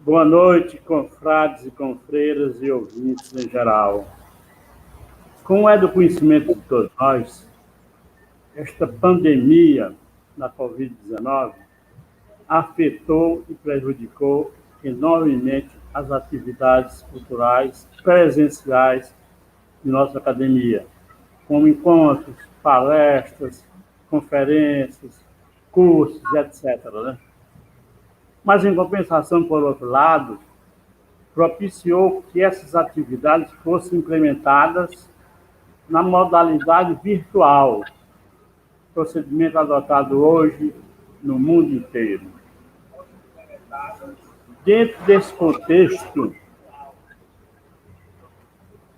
Boa noite, confrades e confreiras e ouvintes em geral. Como é do conhecimento de todos nós, esta pandemia da Covid-19 afetou e prejudicou enormemente as atividades culturais presenciais de nossa academia, como encontros, palestras, conferências, cursos, etc. Mas, em compensação, por outro lado, propiciou que essas atividades fossem implementadas na modalidade virtual, procedimento adotado hoje no mundo inteiro. Dentro desse contexto,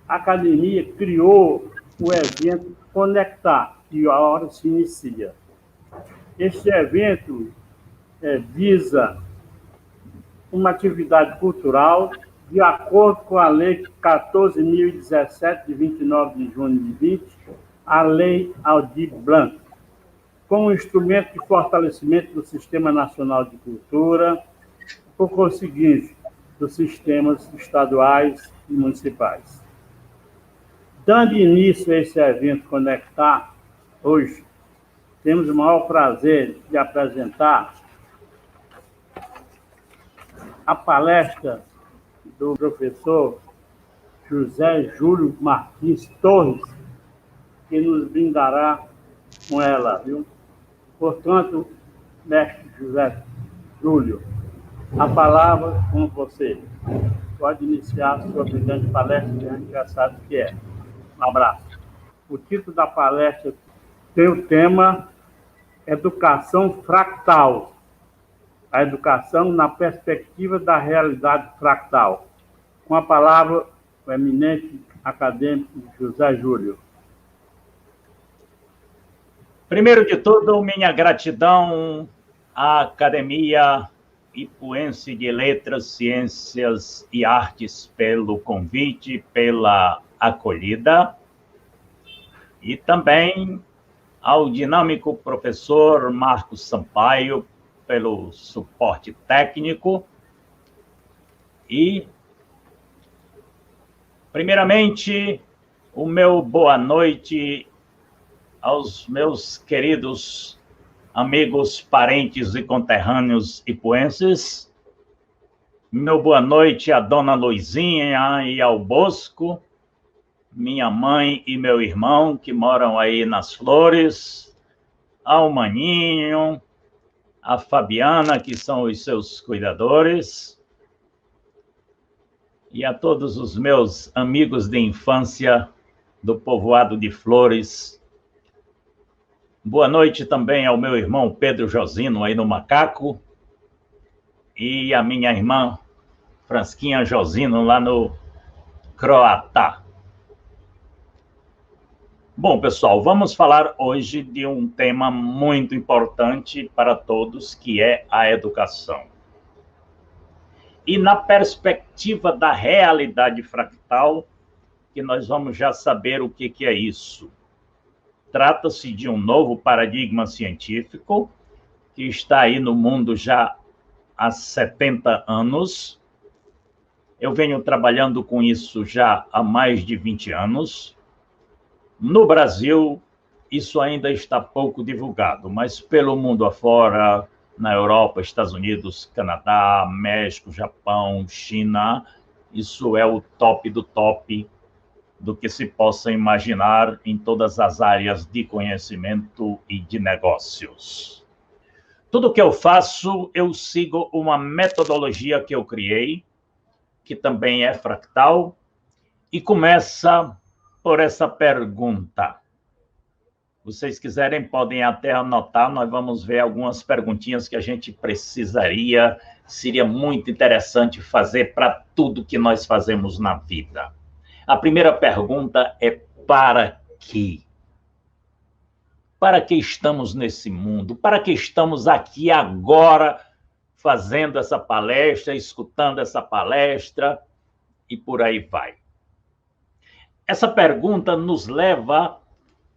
a academia criou o evento Conectar, que agora se inicia. Este evento visa uma atividade cultural de acordo com a Lei 14.017, de 29 de junho de 20, a Lei Aldir Blanc, como instrumento de fortalecimento do Sistema Nacional de Cultura, por conseguinte, dos sistemas estaduais e municipais. Dando início a esse evento Conectar, hoje, temos o maior prazer de apresentar a palestra do professor José Júlio Martins Torres, que nos brindará com ela, viu? Portanto, mestre José Júlio, a palavra com você. Pode iniciar a sua brilhante palestra, que a gente já sabe o que é. Um abraço. O título da palestra tem o tema Educação Fractal. A educação na perspectiva da realidade fractal. Com a palavra, o eminente acadêmico José Júlio. Primeiro de tudo, minha gratidão à Academia Ipuense de Letras, Ciências e Artes pelo convite, pela acolhida, e também ao dinâmico professor Marcos Sampaio pelo suporte técnico. E, primeiramente, o meu boa noite aos meus queridos amigos, parentes e conterrâneos ipuenses. Meu boa noite à dona Luizinha e ao Bosco, minha mãe e meu irmão que moram aí nas Flores, ao Maninho, a Fabiana, que são os seus cuidadores, e a todos os meus amigos de infância do povoado de Flores. Boa noite também ao meu irmão Pedro Josino, aí no Macaco, e a minha irmã Fransquinha Josino, lá no Croatá. Bom, pessoal, vamos falar hoje de um tema muito importante para todos, que é a educação. E na perspectiva da realidade fractal, que nós vamos já saber o que é isso. Trata-se de um novo paradigma científico que está aí no mundo já há 70 anos. Eu venho trabalhando com isso já há mais de 20 anos. No Brasil, isso ainda está pouco divulgado, mas pelo mundo afora, na Europa, Estados Unidos, Canadá, México, Japão, China, isso é o top do top do que se possa imaginar em todas as áreas de conhecimento e de negócios. Tudo que eu faço, eu sigo uma metodologia que eu criei, que também é fractal, e começa por essa pergunta. Vocês quiserem, podem até anotar, nós vamos ver algumas perguntinhas que a gente precisaria, seria muito interessante fazer para tudo que nós fazemos na vida. A primeira pergunta é para quê? Para que estamos nesse mundo? Para que estamos aqui agora fazendo essa palestra, escutando essa palestra e por aí vai? Essa pergunta nos leva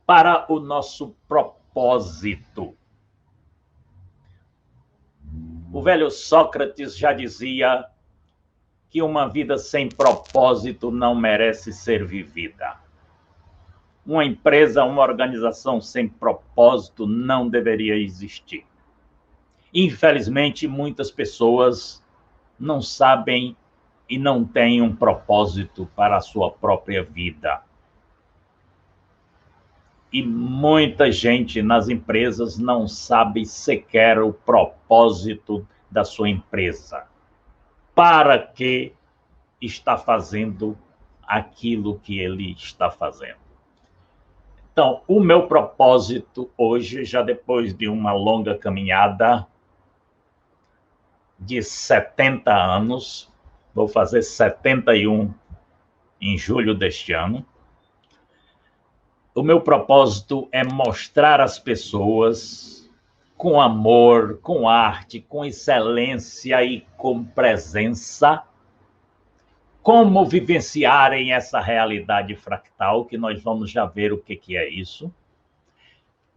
para o nosso propósito. O velho Sócrates já dizia que uma vida sem propósito não merece ser vivida. Uma empresa, uma organização sem propósito não deveria existir. Infelizmente, muitas pessoas não sabem e não têm um propósito para a sua própria vida. E muita gente nas empresas não sabe sequer o propósito da sua empresa. Para que está fazendo aquilo que ele está fazendo. Então, o meu propósito hoje, já depois de uma longa caminhada de 70 anos, vou fazer 71 em julho deste ano, o meu propósito é mostrar às pessoas, com amor, com arte, com excelência e com presença, como vivenciarem essa realidade fractal, que nós vamos já ver o que é isso,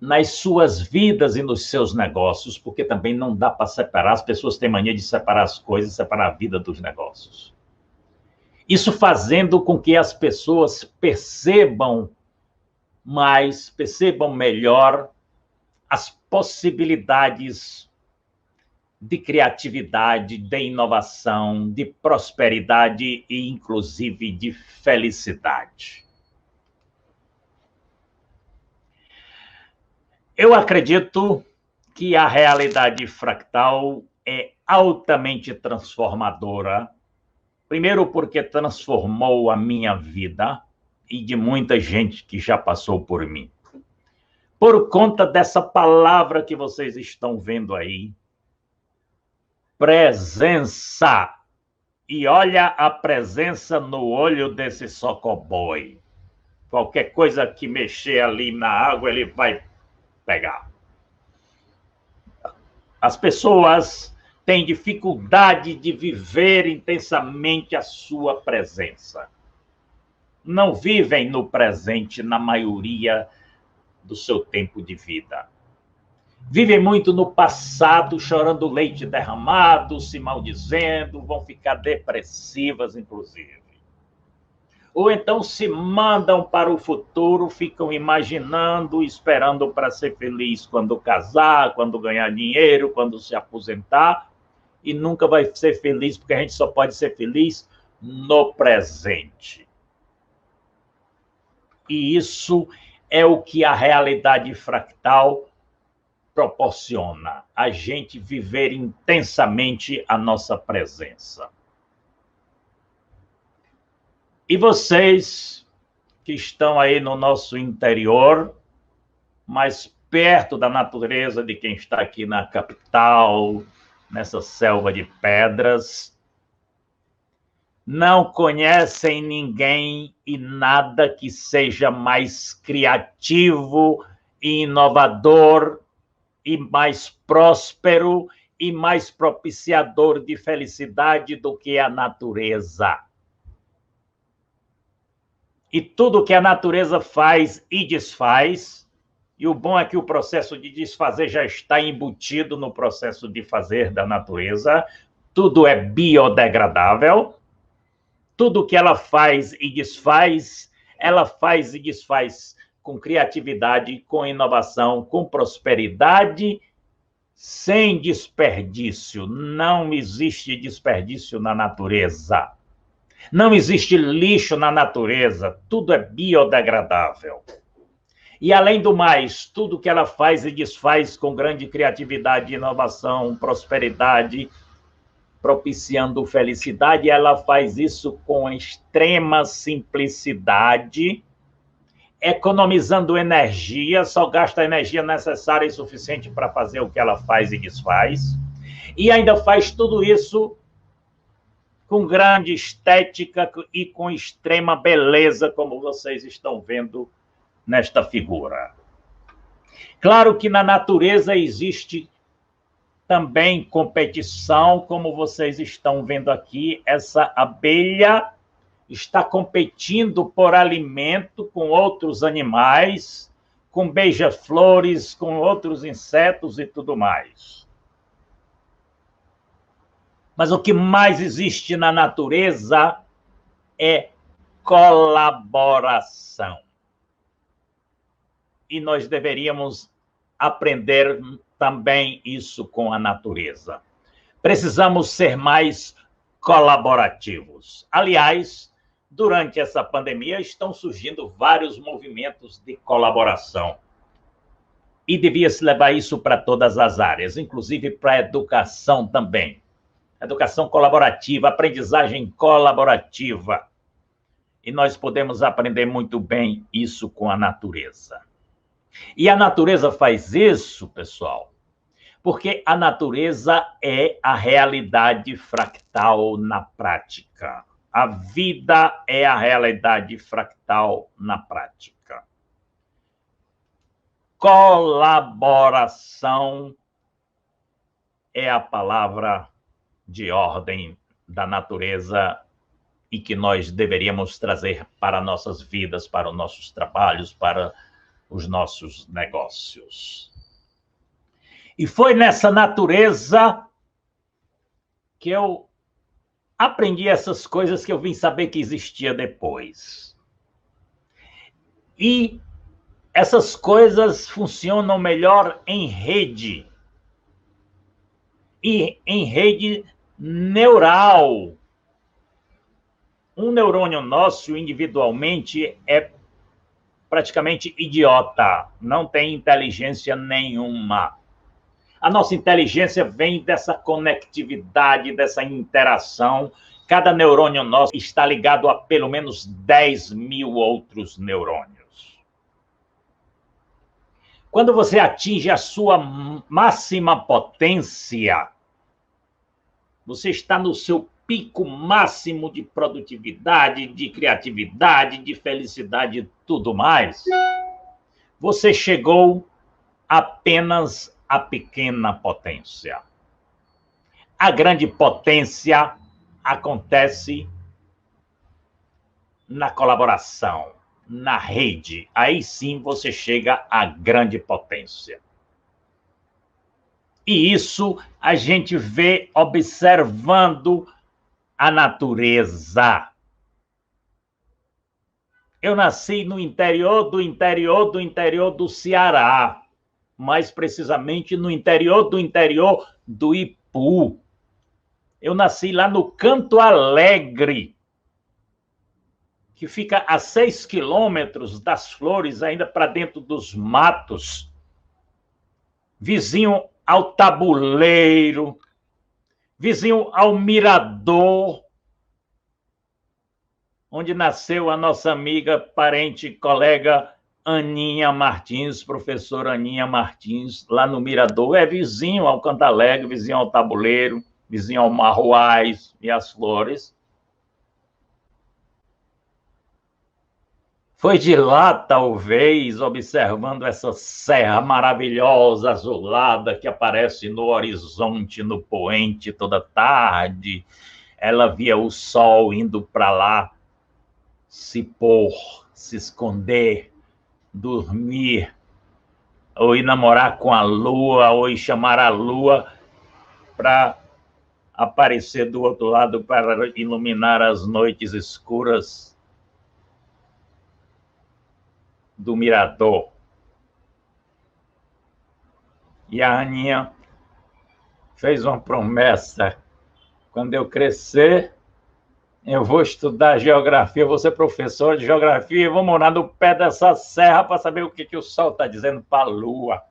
nas suas vidas e nos seus negócios, porque também não dá para separar, as pessoas têm mania de separar as coisas, separar a vida dos negócios. Isso fazendo com que as pessoas percebam mais, percebam melhor as possibilidades de criatividade, de inovação, de prosperidade e, inclusive, de felicidade. Eu acredito que a realidade fractal é altamente transformadora. Primeiro, porque transformou a minha vida e de muita gente que já passou por mim. Por conta dessa palavra que vocês estão vendo aí, presença. E olha a presença no olho desse socoboy. Qualquer coisa que mexer ali na água, ele vai pegar. As pessoas têm dificuldade de viver intensamente a sua presença. Não vivem no presente na maioria do seu tempo de vida. Vivem muito no passado, chorando leite derramado, se maldizendo, vão ficar depressivas, inclusive. Ou então se mandam para o futuro, ficam imaginando, esperando para ser feliz quando casar, quando ganhar dinheiro, quando se aposentar, e nunca vai ser feliz, porque a gente só pode ser feliz no presente. E isso é o que a realidade fractal proporciona, a gente viver intensamente a nossa presença. E vocês que estão aí no nosso interior, mais perto da natureza de quem está aqui na capital, nessa selva de pedras, não conhecem ninguém e nada que seja mais criativo e inovador e mais próspero e mais propiciador de felicidade do que a natureza. E tudo que a natureza faz e desfaz, e o bom é que o processo de desfazer já está embutido no processo de fazer da natureza, tudo é biodegradável, tudo que ela faz e desfaz com criatividade, com inovação, com prosperidade, sem desperdício. Não existe desperdício na natureza. Não existe lixo na natureza. Tudo é biodegradável. E, além do mais, tudo que ela faz e desfaz com grande criatividade, inovação, prosperidade, propiciando felicidade, ela faz isso com extrema simplicidade, economizando energia, só gasta a energia necessária e suficiente para fazer o que ela faz e desfaz, e ainda faz tudo isso com grande estética e com extrema beleza, como vocês estão vendo nesta figura. Claro que na natureza existe também competição, como vocês estão vendo aqui, essa abelha está competindo por alimento com outros animais, com beija-flores, com outros insetos e tudo mais. Mas o que mais existe na natureza é colaboração. E nós deveríamos aprender também isso com a natureza. Precisamos ser mais colaborativos. Aliás, durante essa pandemia estão surgindo vários movimentos de colaboração. E devia-se levar isso para todas as áreas, inclusive para a educação também. Educação colaborativa, aprendizagem colaborativa. E nós podemos aprender muito bem isso com a natureza. E a natureza faz isso, pessoal, porque a natureza é a realidade fractal na prática. A vida é a realidade fractal na prática. Colaboração é a palavra de ordem da natureza e que nós deveríamos trazer para nossas vidas, para os nossos trabalhos, para os nossos negócios. E foi nessa natureza que eu aprendi essas coisas que eu vim saber que existia depois. E essas coisas funcionam melhor em rede. E em rede neural. Um neurônio nosso, individualmente, é praticamente idiota, não tem inteligência nenhuma. A nossa inteligência vem dessa conectividade, dessa interação. Cada neurônio nosso está ligado a pelo menos 10.000 outros neurônios. Quando você atinge a sua máxima potência, você está no seu pico máximo de produtividade, de criatividade, de felicidade e tudo mais, você chegou apenas à pequena potência. A grande potência acontece na colaboração, na rede. Aí sim você chega à grande potência. E isso a gente vê observando a natureza. Eu nasci no interior do Ceará, mais precisamente no interior do Ipu. Eu nasci lá no Canto Alegre, que fica a 6 quilômetros das Flores, ainda para dentro dos matos, vizinho ao Tabuleiro, vizinho ao Mirador, onde nasceu a nossa amiga, parente, colega Aninha Martins, professora Aninha Martins, lá no Mirador. É vizinho ao Canto Alegre, vizinho ao Tabuleiro, vizinho ao Marroais e às Flores. Foi de lá, talvez, observando essa serra maravilhosa, azulada, que aparece no horizonte, no poente, toda tarde. Ela via o sol indo para lá, se pôr, se esconder, dormir, ou ir namorar com a lua, ou ir chamar a lua para aparecer do outro lado para iluminar as noites escuras do Mirador. E a Aninha fez uma promessa: quando eu crescer, eu vou estudar geografia, vou ser professor de geografia e vou morar no pé dessa serra para saber o que o sol está dizendo para a lua.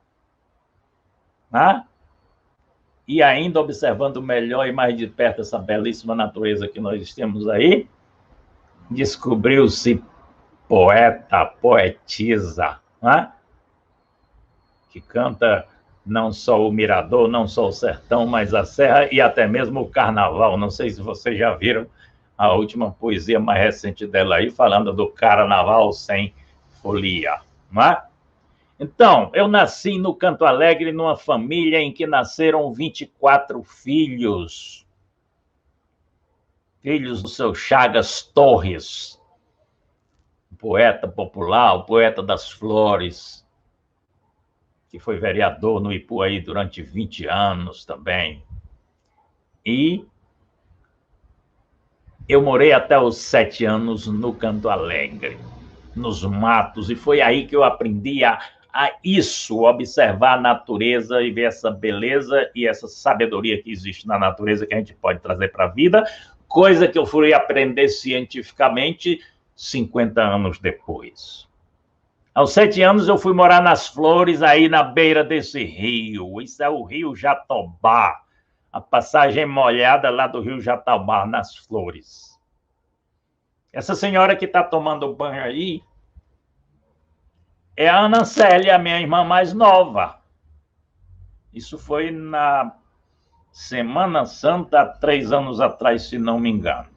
E ainda observando melhor e mais de perto essa belíssima natureza que nós temos aí, descobriu-se poeta, poetisa, que canta não só o Mirador, não só o sertão, mas a serra e até mesmo o carnaval. Não sei se vocês já viram a última poesia mais recente dela aí, falando do carnaval sem folia. Então, eu nasci no Canto Alegre, numa família em que nasceram 24 filhos. Filhos do seu Chagas Torres, poeta popular, o poeta das Flores, que foi vereador no Ipuaí durante 20 anos também. E Eu morei até os 7 anos no Canto Alegre, nos matos, e foi aí que eu aprendi a isso, observar a natureza e ver essa beleza e essa sabedoria que existe na natureza que a gente pode trazer para a vida, coisa que eu fui aprender cientificamente 50 anos depois. Aos 7 anos eu fui morar nas Flores, aí na beira desse rio. Isso é o Rio Jatobá, a passagem molhada lá do Rio Jatobá, nas Flores. Essa senhora que está tomando banho aí é a Ana Célia, minha irmã mais nova. Isso foi na Semana Santa, há 3 anos atrás, se não me engano.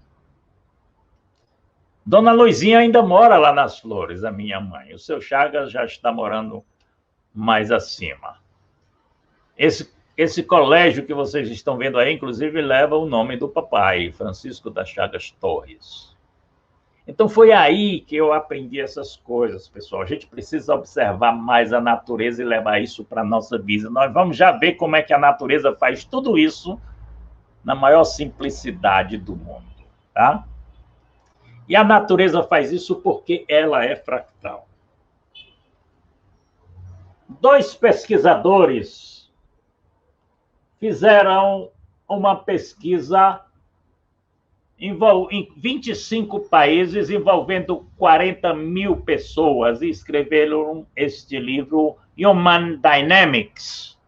Dona Luizinha ainda mora lá nas Flores, a minha mãe. O seu Chagas já está morando mais acima. Esse colégio que vocês estão vendo aí, inclusive, leva o nome do papai, Francisco das Chagas Torres. Então, foi aí que eu aprendi essas coisas, pessoal. A gente precisa observar mais a natureza e levar isso para a nossa vida. Nós vamos já ver como é que a natureza faz tudo isso na maior simplicidade do mundo, tá? E a natureza faz isso porque ela é fractal. 2 pesquisadores fizeram uma pesquisa em 25 países, envolvendo 40 mil pessoas, e escreveram este livro, Human Dynamics,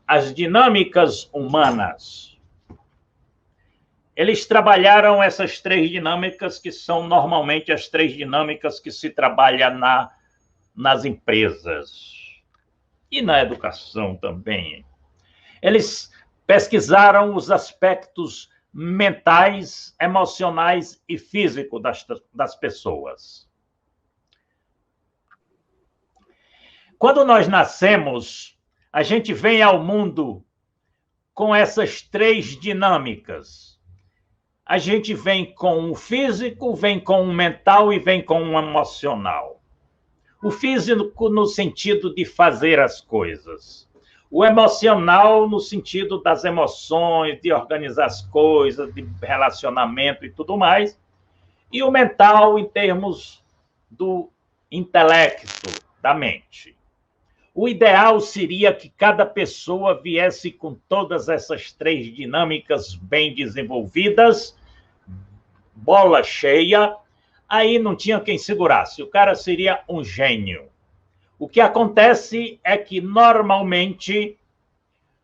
As Dinâmicas Humanas. Eles trabalharam essas 3 dinâmicas, que são normalmente as 3 dinâmicas que se trabalha nas empresas e na educação também. Eles pesquisaram os aspectos mentais, emocionais e físicos das pessoas. Quando nós nascemos, a gente vem ao mundo com essas 3 dinâmicas. A gente vem com o físico, vem com o mental e vem com o emocional. O físico no sentido de fazer as coisas. O emocional no sentido das emoções, de organizar as coisas, de relacionamento e tudo mais. E o mental em termos do intelecto, da mente. O ideal seria que cada pessoa viesse com todas essas 3 dinâmicas bem desenvolvidas, bola cheia, aí não tinha quem segurasse. O cara seria um gênio. O que acontece é que, normalmente,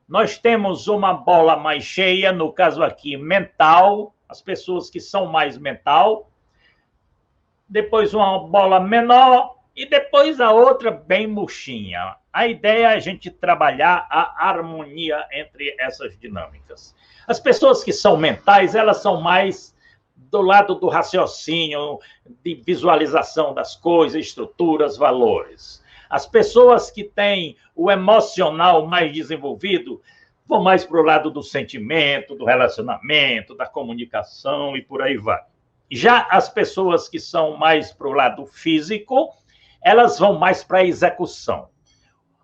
nós temos uma bola mais cheia, no caso aqui, mental, as pessoas que são mais mental, depois uma bola menor e depois a outra bem murchinha. A ideia é a gente trabalhar a harmonia entre essas dinâmicas. As pessoas que são mentais, elas são mais do lado do raciocínio, de visualização das coisas, estruturas, valores. As pessoas que têm o emocional mais desenvolvido vão mais para o lado do sentimento, do relacionamento, da comunicação e por aí vai. Já as pessoas que são mais para o lado físico, elas vão mais para a execução.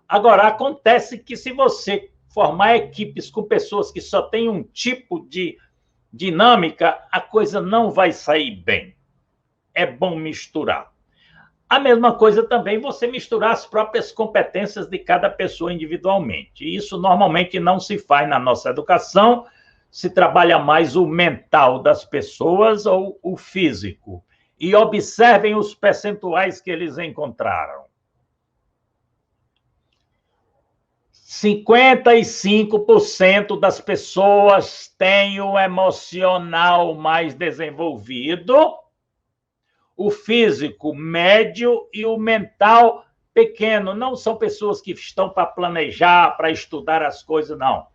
Agora, acontece que se você formar equipes com pessoas que só têm um tipo de dinâmica, a coisa não vai sair bem. É bom misturar. A mesma coisa também você misturar as próprias competências de cada pessoa individualmente. E isso normalmente não se faz na nossa educação, se trabalha mais o mental das pessoas ou o físico. E observem os percentuais que eles encontraram. 55% das pessoas têm o emocional mais desenvolvido, o físico médio e o mental pequeno. Não são pessoas que estão para planejar, para estudar as coisas, não.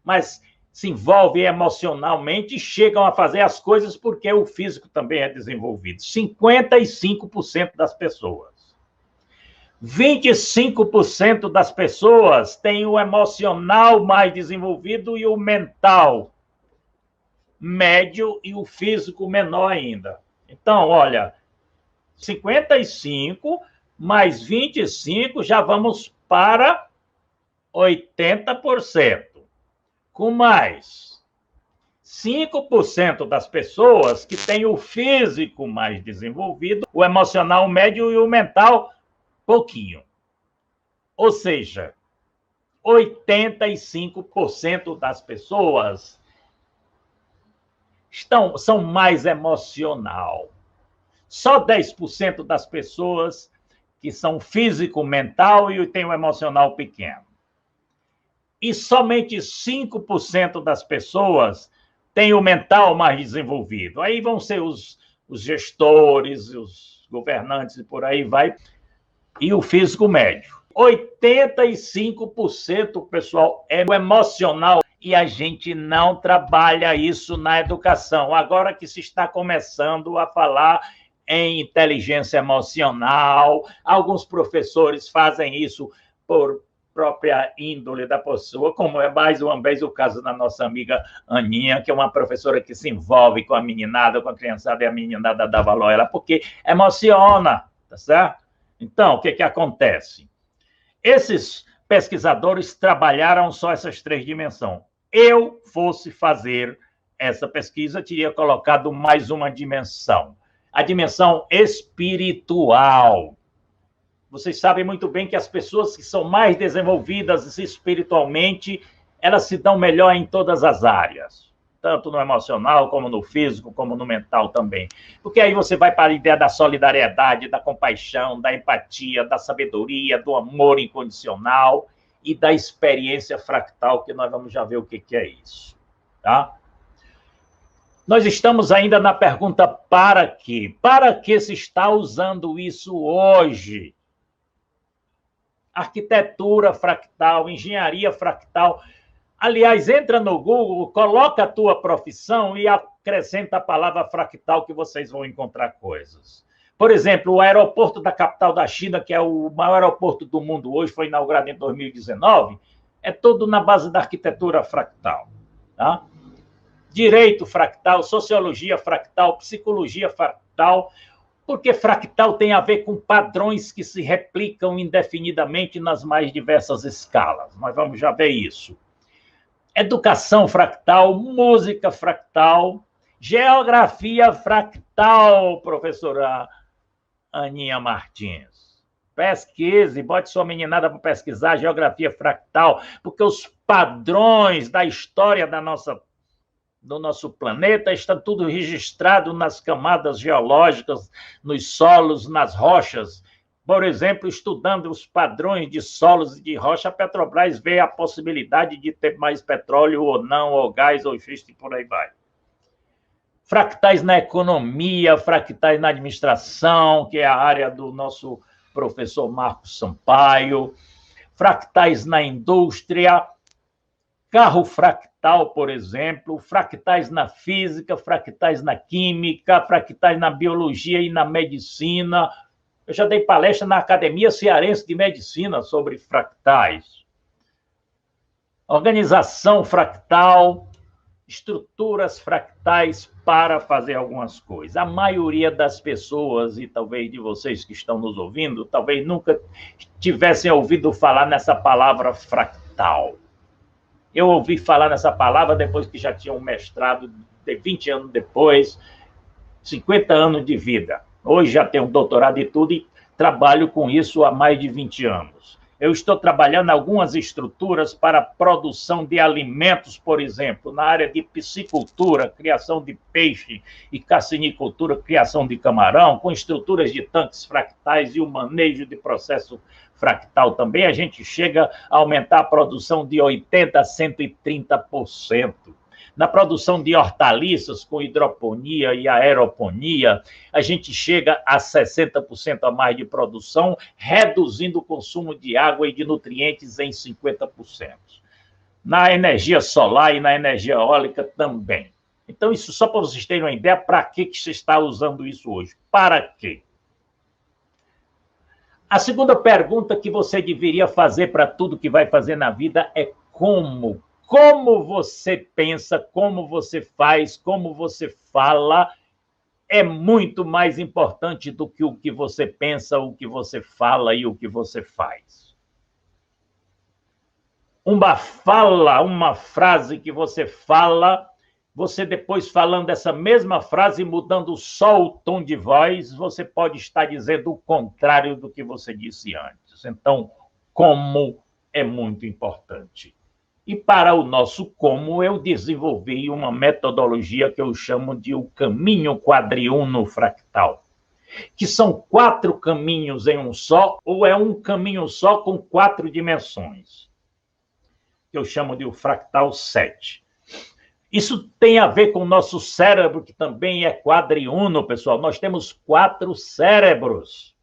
Mas se envolvem emocionalmente e chegam a fazer as coisas porque o físico também é desenvolvido. 55% das pessoas. 25% das pessoas têm o emocional mais desenvolvido e o mental médio e o físico menor ainda. Então, olha, 55 mais 25, já vamos para 80%. Com mais 5% das pessoas que têm o físico mais desenvolvido, o emocional médio e o mental pouquinho. Ou seja, 85% das pessoas são mais emocional. Só 10% das pessoas que são físico-mental e têm o emocional pequeno. E somente 5% das pessoas têm o mental mais desenvolvido. Aí vão ser os gestores, os governantes e por aí vai, e o físico médio. 85%, pessoal, é o emocional e a gente não trabalha isso na educação. Agora que se está começando a falar em inteligência emocional, alguns professores fazem isso por própria índole da pessoa, como é mais uma vez o caso da nossa amiga Aninha, que é uma professora que se envolve com a meninada, com a criançada, e a meninada dá valor a ela, porque emociona, tá certo? Então, o que acontece? Esses pesquisadores trabalharam só essas 3 dimensões. Eu fosse fazer essa pesquisa, teria colocado mais uma dimensão, a dimensão espiritual. Vocês sabem muito bem que as pessoas que são mais desenvolvidas espiritualmente, elas se dão melhor em todas as áreas, tanto no emocional, como no físico, como no mental também. Porque aí você vai para a ideia da solidariedade, da compaixão, da empatia, da sabedoria, do amor incondicional e da experiência fractal, que nós vamos já ver o que é isso, tá? Nós estamos ainda na pergunta para quê? Para que se está usando isso hoje? Arquitetura fractal, engenharia fractal. Aliás, entra no Google, coloca a tua profissão e acrescenta a palavra fractal que vocês vão encontrar coisas. Por exemplo, o aeroporto da capital da China, que é o maior aeroporto do mundo hoje, foi inaugurado em 2019, é todo na base da arquitetura fractal, tá? Direito fractal, sociologia fractal, psicologia fractal, porque fractal tem a ver com padrões que se replicam indefinidamente nas mais diversas escalas. Nós vamos já ver isso. Educação fractal, música fractal, geografia fractal, professora Aninha Martins. Pesquise, bote sua meninada para pesquisar geografia fractal, porque os padrões da história do nosso planeta está tudo registrado nas camadas geológicas, nos solos, nas rochas. Por exemplo, estudando os padrões de solos e de rocha, a Petrobras vê a possibilidade de ter mais petróleo ou não, ou gás, ou xisto, e por aí vai. Fractais na economia, fractais na administração, que é a área do nosso professor Marcos Sampaio, fractais na indústria, carro fractal, por exemplo, fractais na física, fractais na química, fractais na biologia e na medicina. Eu já dei palestra na Academia Cearense de Medicina sobre fractais. Organização fractal, estruturas fractais para fazer algumas coisas. A maioria das pessoas, e talvez de vocês que estão nos ouvindo, talvez nunca tivessem ouvido falar nessa palavra fractal. Eu ouvi falar nessa palavra depois que já tinha um mestrado, de 20 anos depois, 50 anos de vida. Hoje já tenho um doutorado e tudo, e trabalho com isso há mais de 20 anos. Eu estou trabalhando em algumas estruturas para a produção de alimentos, por exemplo, na área de piscicultura, criação de peixe, e cassinicultura, criação de camarão, com estruturas de tanques fractais e o manejo de processo fractal também. A gente chega a aumentar a produção de 80% a 130%. Na produção de hortaliças, com hidroponia e aeroponia, a gente chega a 60% a mais de produção, reduzindo o consumo de água e de nutrientes em 50%. Na energia solar e na energia eólica também. Então, isso só para vocês terem uma ideia, para que se está usando isso hoje? Para quê? A segunda pergunta que você deveria fazer para tudo que vai fazer na vida é como? Como você pensa, como você faz, como você fala, é muito mais importante do que o que você pensa, o que você fala e o que você faz. Uma frase que você fala você depois falando essa mesma frase, mudando só o tom de voz, você pode estar dizendo o contrário do que você disse antes. Então, como é muito importante. E para o nosso como, eu desenvolvi uma metodologia que eu chamo de o caminho quadriúno fractal, que são 4 caminhos em um só, ou é um caminho só com 4 dimensões, que eu chamo de o fractal 7. Isso tem a ver com o nosso cérebro, que também é quadriúno, pessoal. Nós temos 4 cérebros.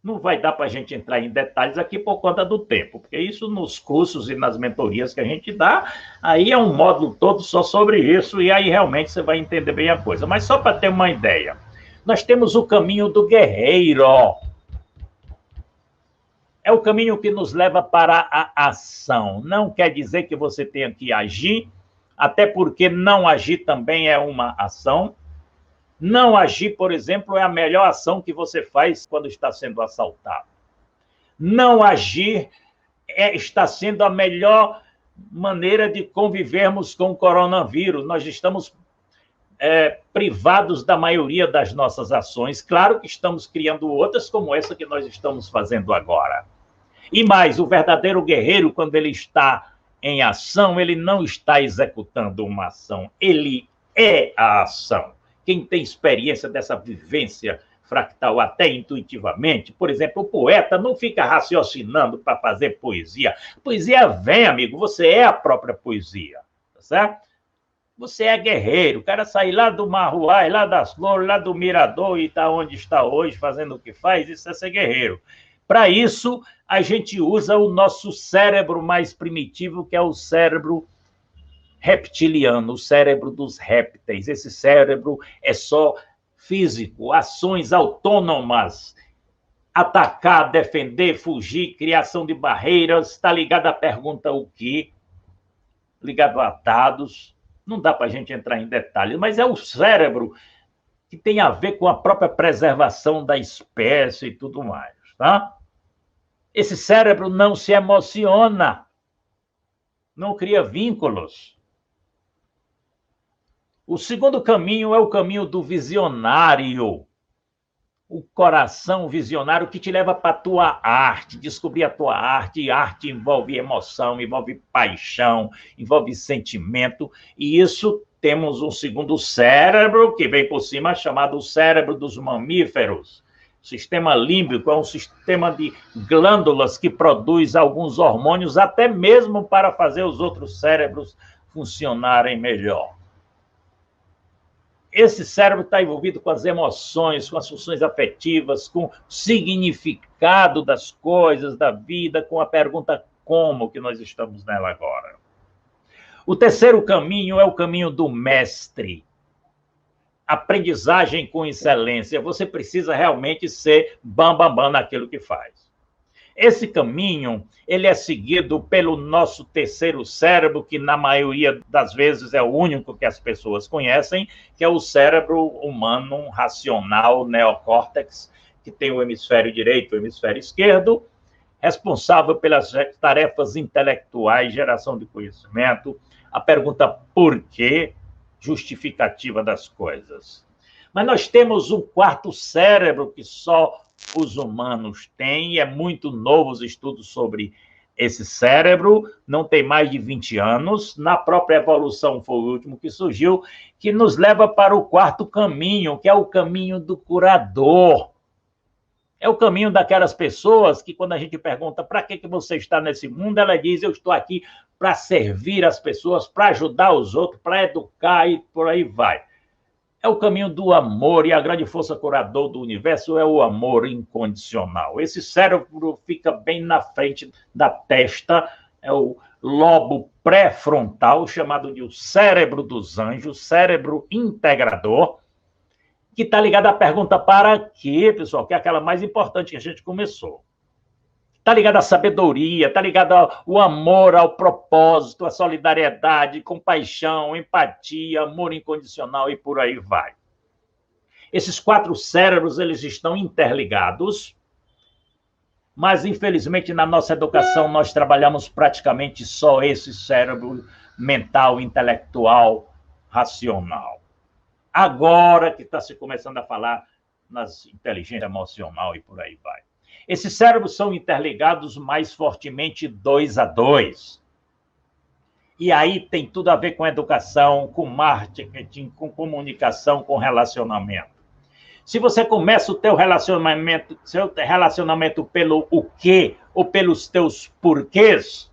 Não vai dar para a gente entrar em detalhes aqui por conta do tempo, porque isso nos cursos e nas mentorias que a gente dá, aí é um módulo todo só sobre isso, e aí realmente você vai entender bem a coisa. Mas só para ter uma ideia, nós temos o caminho do guerreiro. É o caminho que nos leva para a ação. Não quer dizer que você tenha que agir, até porque não agir também é uma ação. Não agir, por exemplo, é a melhor ação que você faz quando está sendo assaltado. Não agir está sendo a melhor maneira de convivermos com o coronavírus. Nós estamos privados da maioria das nossas ações. Claro que estamos criando outras como essa que nós estamos fazendo agora. E mais, o verdadeiro guerreiro, quando ele está em ação, ele não está executando uma ação, ele é a ação. Quem tem experiência dessa vivência fractal até intuitivamente, por exemplo, o poeta não fica raciocinando para fazer poesia. Poesia vem, amigo, você é a própria poesia, tá certo? Você é guerreiro, o cara sai lá do Marruai, lá das Flores, lá do Mirador e está onde está hoje, fazendo o que faz, isso é ser guerreiro. Para isso, a gente usa o nosso cérebro mais primitivo, que é o cérebro reptiliano, o cérebro dos répteis. Esse cérebro é só físico, ações autônomas, atacar, defender, fugir, criação de barreiras, está ligado à pergunta o quê? Ligado a dados, não dá para a gente entrar em detalhes, mas é o cérebro que tem a ver com a própria preservação da espécie e tudo mais, tá? Esse cérebro não se emociona, não cria vínculos. O segundo caminho é o caminho do visionário, o coração visionário que te leva para a tua arte, descobrir a tua arte. E arte envolve emoção, envolve paixão, envolve sentimento, e isso temos um segundo cérebro que vem por cima, chamado cérebro dos mamíferos. O sistema límbico é um sistema de glândulas que produz alguns hormônios, até mesmo para fazer os outros cérebros funcionarem melhor. Esse cérebro está envolvido com as emoções, com as funções afetivas, com o significado das coisas, da vida, com a pergunta como, que nós estamos nela agora. O terceiro caminho é o caminho do mestre. Aprendizagem com excelência. Você precisa realmente ser bam naquilo que faz. Esse caminho, ele é seguido pelo nosso terceiro cérebro, que na maioria das vezes é o único que as pessoas conhecem, que é o cérebro humano racional, neocórtex, que tem o hemisfério direito e o hemisfério esquerdo, responsável pelas tarefas intelectuais, geração de conhecimento, a pergunta por quê, justificativa das coisas. Mas nós temos um quarto cérebro que só os humanos têm, e é muito novo os estudos sobre esse cérebro, não tem mais de 20 anos, na própria evolução foi o último que surgiu, que nos leva para o quarto caminho, que é o caminho do curador. É o caminho daquelas pessoas que, quando a gente pergunta para que você está nesse mundo, ela diz, eu estou aqui para servir as pessoas, para ajudar os outros, para educar e por aí vai. É o caminho do amor, e a grande força curador do universo é o amor incondicional. Esse cérebro fica bem na frente da testa, é o lobo pré-frontal, chamado de o cérebro dos anjos, cérebro integrador, que está ligado à pergunta para quê, pessoal, que é aquela mais importante que a gente começou. Está ligado à sabedoria, está ligado ao amor, ao propósito, à solidariedade, compaixão, empatia, amor incondicional e por aí vai. Esses quatro cérebros, eles estão interligados, Mas, infelizmente, na nossa educação, nós trabalhamos praticamente só esse cérebro mental, intelectual, racional. Agora que está se começando a falar nas inteligência emocional e por aí vai. Esses cérebros são interligados mais fortemente 2 a 2. E aí tem tudo a ver com educação, com marketing, com comunicação, com relacionamento. Se você começa o seu relacionamento pelo o quê ou pelos teus porquês,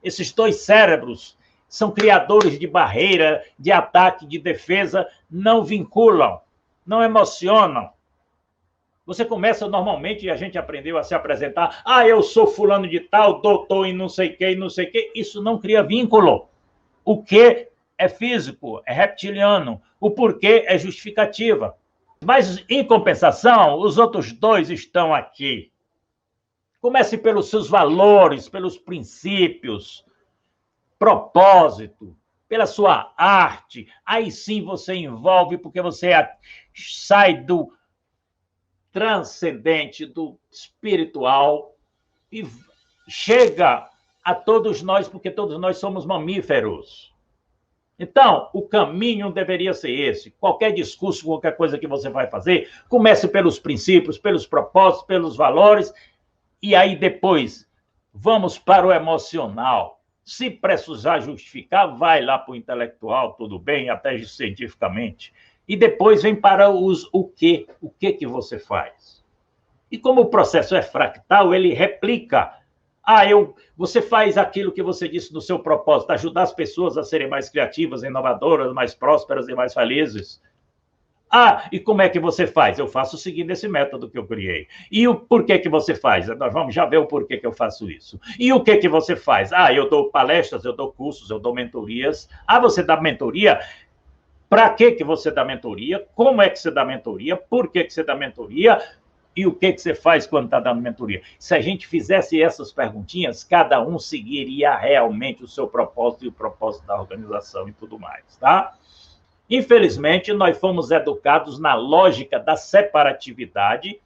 esses 2 cérebros são criadores de barreira, de ataque, de defesa, não vinculam, não emocionam. Você começa normalmente, e a gente aprendeu a se apresentar, eu sou fulano de tal, doutor e não sei o que, isso não cria vínculo. O que é físico, é reptiliano, o porquê é justificativa. Mas, em compensação, os outros 2 estão aqui. Comece pelos seus valores, pelos princípios, propósito, pela sua arte. Aí sim você envolve, porque você sai do transcendente, do espiritual, e chega a todos nós, porque todos nós somos mamíferos. Então, o caminho deveria ser esse. Qualquer discurso, qualquer coisa que você vai fazer, comece pelos princípios, pelos propósitos, pelos valores, e aí depois vamos para o emocional. Se precisar justificar, vai lá para o intelectual, tudo bem, até cientificamente. E depois vem para o quê? O que você faz? E como o processo é fractal, ele replica. Você faz aquilo que você disse no seu propósito, ajudar as pessoas a serem mais criativas, inovadoras, mais prósperas e mais felizes. E como é que você faz? Eu faço seguindo esse método que eu criei. E o porquê que você faz? Nós vamos já ver o porquê que eu faço isso. E o que você faz? Eu dou palestras, eu dou cursos, eu dou mentorias. Você dá mentoria? Para que você dá mentoria? Como é que você dá mentoria? Por que você dá mentoria? E o que você faz quando está dando mentoria? Se a gente fizesse essas perguntinhas, cada um seguiria realmente o seu propósito e o propósito da organização e tudo mais, tá? Infelizmente, nós fomos educados na lógica da separatividade.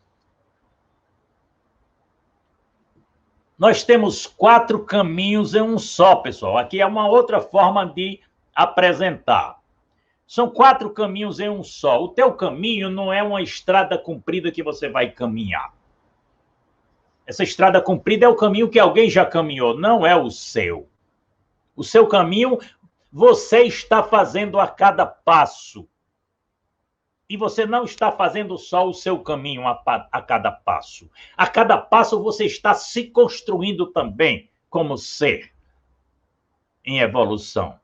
Nós temos 4 caminhos em um só, pessoal. Aqui é uma outra forma de apresentar. São 4 caminhos em um só. O teu caminho não é uma estrada comprida que você vai caminhar. Essa estrada comprida é o caminho que alguém já caminhou, não é o seu. O seu caminho, você está fazendo a cada passo. E você não está fazendo só o seu caminho a cada passo. A cada passo você está se construindo também como ser em evolução.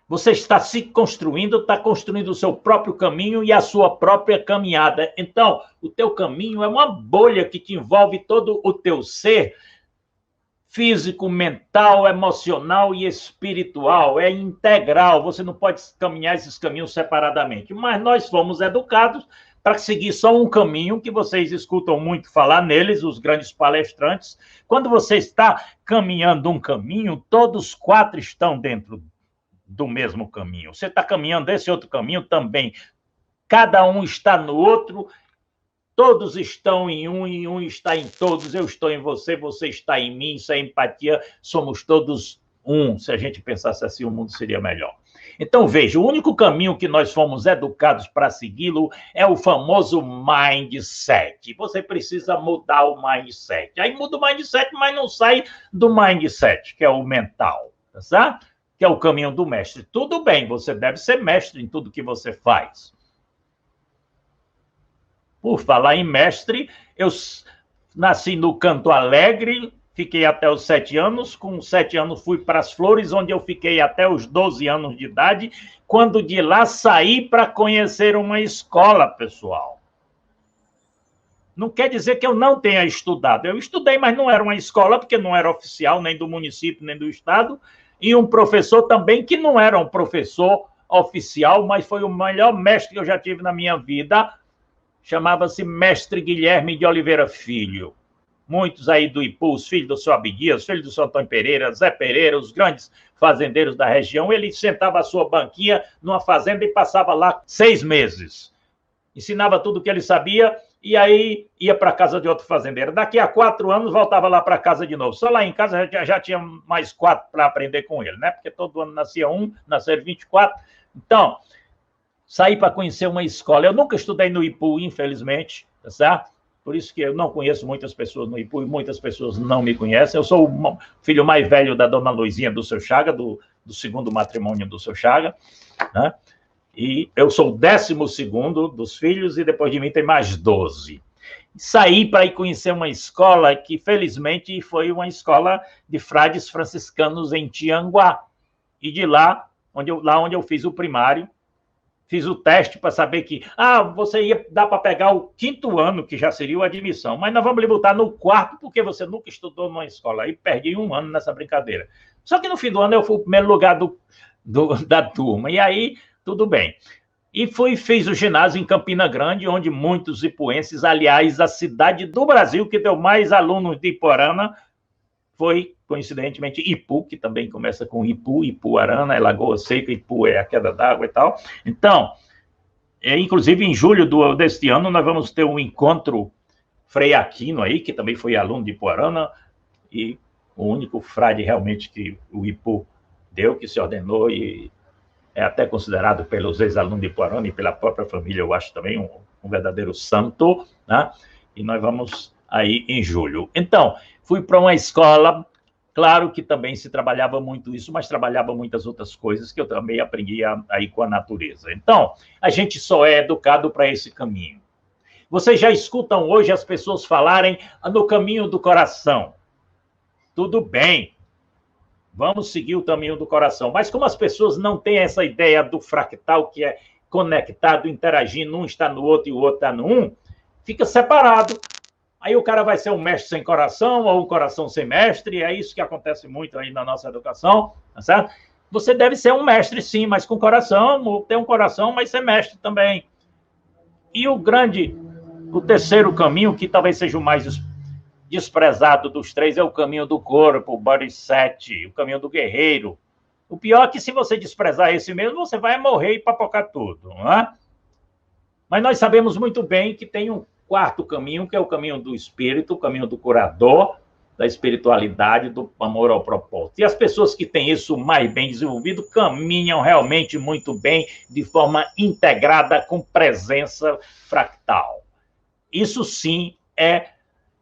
Você está se construindo, está construindo o seu próprio caminho e a sua própria caminhada. Então, o teu caminho é uma bolha que te envolve todo o teu ser físico, mental, emocional e espiritual. É integral, você não pode caminhar esses caminhos separadamente. Mas nós fomos educados para seguir só um caminho, que vocês escutam muito falar neles, os grandes palestrantes. Quando você está caminhando um caminho, todos 4 estão dentro do mesmo caminho. Você está caminhando esse outro caminho também. Cada um está no outro, todos estão em um e um está em todos. Eu estou em você, você está em mim. Isso é empatia. Somos todos um. Se a gente pensasse assim, o mundo seria melhor. Então, veja, o único caminho que nós fomos educados para segui-lo é o famoso mindset. Você precisa mudar o mindset. Aí muda o mindset, mas não sai do mindset, que é o mental, tá certo? Que é o caminho do mestre. Tudo bem, você deve ser mestre em tudo que você faz. Por falar em mestre, eu nasci no Canto Alegre, fiquei até os 7 anos. Com 7 anos fui para as Flores, onde eu fiquei até os 12 anos de idade, quando de lá saí para conhecer uma escola, pessoal. Não quer dizer que eu não tenha estudado. Eu estudei, mas não era uma escola, porque não era oficial, nem do município, nem do estado. E um professor também que não era um professor oficial, mas foi o melhor mestre que eu já tive na minha vida. Chamava-se Mestre Guilherme de Oliveira Filho. Muitos aí do Ipu, os filhos do seu Abdias, filhos do seu Antônio Pereira, Zé Pereira, os grandes fazendeiros da região. Ele sentava a sua banquinha numa fazenda e passava lá 6 meses. Ensinava tudo o que ele sabia e aí ia para a casa de outro fazendeiro. Daqui a 4 anos, voltava lá para casa de novo. Só lá em casa já tinha mais 4 para aprender com ele, né? Porque todo ano nascia um, nasceram 24. Então, saí para conhecer uma escola. Eu nunca estudei no IPU, infelizmente, tá certo? Por isso que eu não conheço muitas pessoas no IPU e muitas pessoas não me conhecem. Eu sou o filho mais velho da dona Luizinha do seu Chaga, do segundo matrimônio do seu Chaga, né? E eu sou o 12º dos filhos e depois de mim tem mais 12. Saí para ir conhecer uma escola que, felizmente, foi uma escola de frades franciscanos em Tianguá. E de lá onde eu fiz o primário, fiz o teste para saber que você ia dar para pegar o 5º ano, que já seria a admissão, mas nós vamos lhe botar no 4º, porque você nunca estudou numa escola. Aí perdi 1 ano nessa brincadeira. Só que no fim do ano eu fui o primeiro lugar da turma. E aí, tudo bem. E fiz o ginásio em Campina Grande, onde muitos ipuenses, aliás, a cidade do Brasil que deu mais alunos de Ipuarana foi, coincidentemente, Ipu, que também começa com Ipu, Ipuarana, é Lagoa Seca, Ipu é a queda d'água e tal. Então, inclusive em julho deste ano, nós vamos ter um encontro Frei Aquino aí, que também foi aluno de Ipuarana, e o único frade realmente que o Ipu deu, que se ordenou e é até considerado pelos ex-alunos de Ipuarana e pela própria família, eu acho também um verdadeiro santo, né? E nós vamos aí em julho. Então, fui para uma escola, claro que também se trabalhava muito isso, mas trabalhava muitas outras coisas que eu também aprendi aí com a natureza. Então, a gente só é educado para esse caminho. Vocês já escutam hoje as pessoas falarem no caminho do coração. Tudo bem. Vamos seguir o caminho do coração. Mas como as pessoas não têm essa ideia do fractal, que é conectado, interagindo, um está no outro e o outro está no um, fica separado. Aí o cara vai ser um mestre sem coração ou um coração sem mestre, é isso que acontece muito aí na nossa educação, tá certo? Você deve ser um mestre, sim, mas com coração, ou ter um coração, mas ser mestre também. E o 3º caminho, que talvez seja o mais desprezado dos 3, é o caminho do corpo, o body set, o caminho do guerreiro. O pior é que se você desprezar esse mesmo, você vai morrer e papocar tudo, não é? Mas nós sabemos muito bem que tem um 4º caminho, que é o caminho do espírito, o caminho do curador, da espiritualidade, do amor ao propósito. E as pessoas que têm isso mais bem desenvolvido caminham realmente muito bem, de forma integrada, com presença fractal. Isso sim é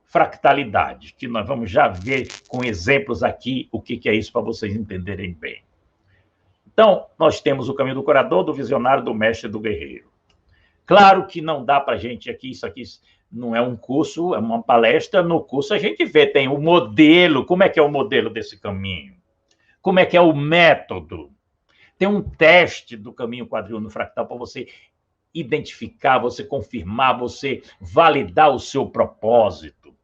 fractalidade, que nós vamos já ver com exemplos aqui o que é isso para vocês entenderem bem. Então, nós temos o caminho do curador, do visionário, do mestre e do guerreiro. Claro que não dá para a gente aqui, isso aqui não é um curso, é uma palestra. No curso a gente vê, tem o modelo, como é que é o modelo desse caminho? Como é que é o método? Tem um teste do caminho quadriúno fractal para você identificar, você confirmar, você validar o seu propósito.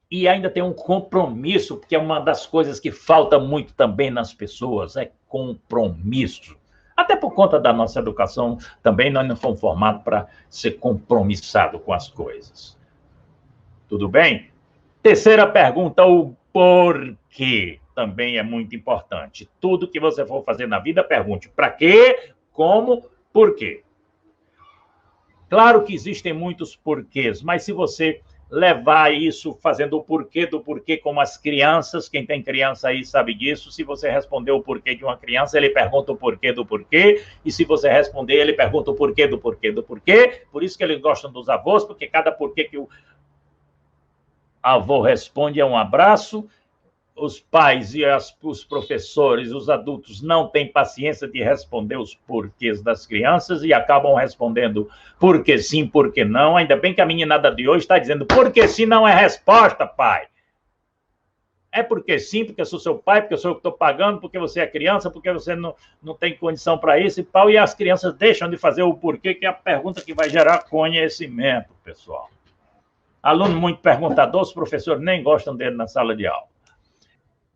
E ainda tem um compromisso, porque é uma das coisas que falta muito também nas pessoas, é compromisso. Até por conta da nossa educação, também nós não fomos formados para ser compromissado com as coisas. Tudo bem? Terceira pergunta, o porquê também é muito importante. Tudo que você for fazer na vida, pergunte para quê, como, por quê. Claro que existem muitos porquês, mas se você levar isso fazendo o porquê do porquê como as crianças, quem tem criança aí sabe disso, se você responder o porquê de uma criança, ele pergunta o porquê do porquê, e se você responder, ele pergunta o porquê do porquê do porquê, por isso que eles gostam dos avós, porque cada porquê que o avô responde é um abraço. Os pais e os professores, os adultos, não têm paciência de responder os porquês das crianças e acabam respondendo porque sim, porque não. Ainda bem que a meninada de hoje está dizendo porque sim não é resposta, pai. É porque sim, porque eu sou seu pai, porque eu sou eu que estou pagando, porque você é criança, porque você não tem condição para isso e tal. E as crianças deixam de fazer o porquê, que é a pergunta que vai gerar conhecimento, pessoal. Aluno muito perguntador, os professores nem gostam dele na sala de aula.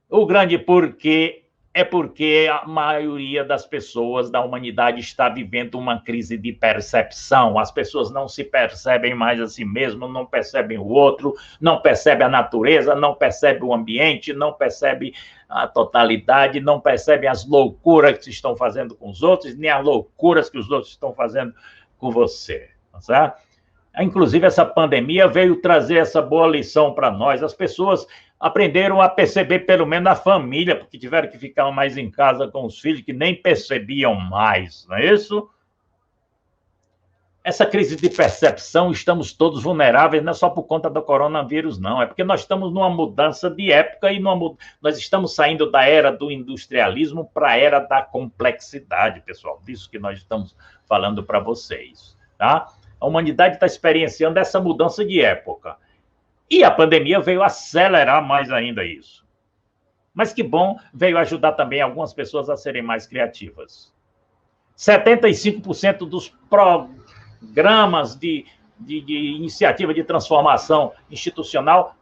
O grande porquê é porque a maioria das pessoas da humanidade está vivendo uma crise de percepção. As pessoas não se percebem mais a si mesmas, não percebem o outro, não percebem a natureza, não percebem o ambiente, não percebem a totalidade, não percebem as loucuras que se estão fazendo com os outros, nem as loucuras que os outros estão fazendo com você, tá certo? Inclusive, essa pandemia veio trazer essa boa lição para nós. As pessoas aprenderam a perceber, pelo menos a família, porque tiveram que ficar mais em casa com os filhos, que nem percebiam mais, não é isso? Essa crise de percepção, estamos todos vulneráveis, não é só por conta do coronavírus, não. É porque nós estamos numa mudança de época e nós estamos saindo da era do industrialismo para a era da complexidade, pessoal. Disso que nós estamos falando para vocês, tá? A humanidade está experienciando essa mudança de época. E a pandemia veio acelerar mais ainda isso. Mas que bom, veio ajudar também algumas pessoas a serem mais criativas. 75% dos programas de iniciativa de transformação institucional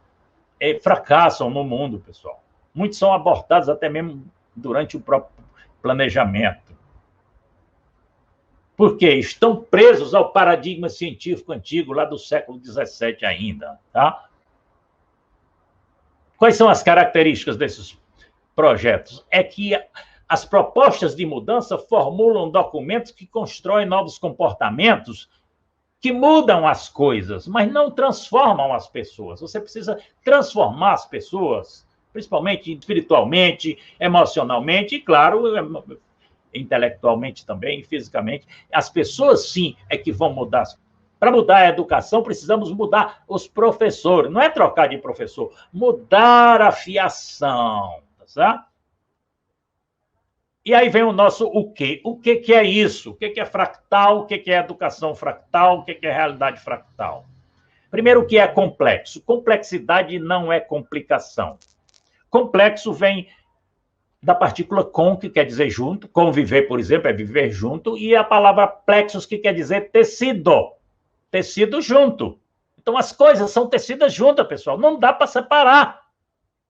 fracassam no mundo, pessoal. Muitos são abortados até mesmo durante o próprio planejamento. Porque estão presos ao paradigma científico antigo, lá do século XVII ainda. Tá? Quais são as características desses projetos? É que as propostas de mudança formulam documentos que constroem novos comportamentos, que mudam as coisas, mas não transformam as pessoas. Você precisa transformar as pessoas, principalmente espiritualmente, emocionalmente e, claro, intelectualmente também, fisicamente. As pessoas, sim, é que vão mudar. Para mudar a educação, precisamos mudar os professores. Não é trocar de professor, mudar a fiação, tá certo? E aí vem o nosso o quê? O que é isso? O que é fractal? O que é educação fractal? O que é realidade fractal? Primeiro, o que é complexo? Complexidade não é complicação. Complexo vem da partícula com, que quer dizer junto. Conviver, por exemplo, é viver junto. E a palavra plexus, que quer dizer tecido. Tecido junto. Então, as coisas são tecidas juntas, pessoal. Não dá para separar.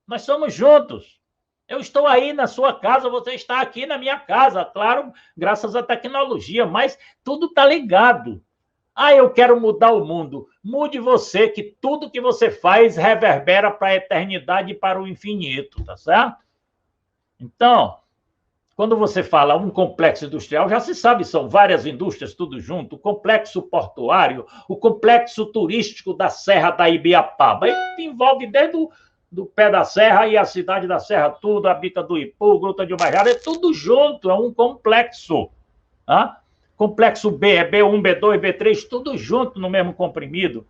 Nós somos juntos. Eu estou aí na sua casa, você está aqui na minha casa. Claro, graças à tecnologia, mas tudo está ligado. Eu quero mudar o mundo. Mude você, que tudo que você faz reverbera para a eternidade e para o infinito, tá certo? Então, quando você fala um complexo industrial, já se sabe, são várias indústrias, tudo junto, o complexo portuário, o complexo turístico da Serra da Ibiapaba, envolve desde do pé da serra e a cidade da serra, tudo, a Bica do Ipu, Gruta de Ubajara, é tudo junto, é um complexo. Tá? Complexo B, é B1, B2, B3, tudo junto no mesmo comprimido.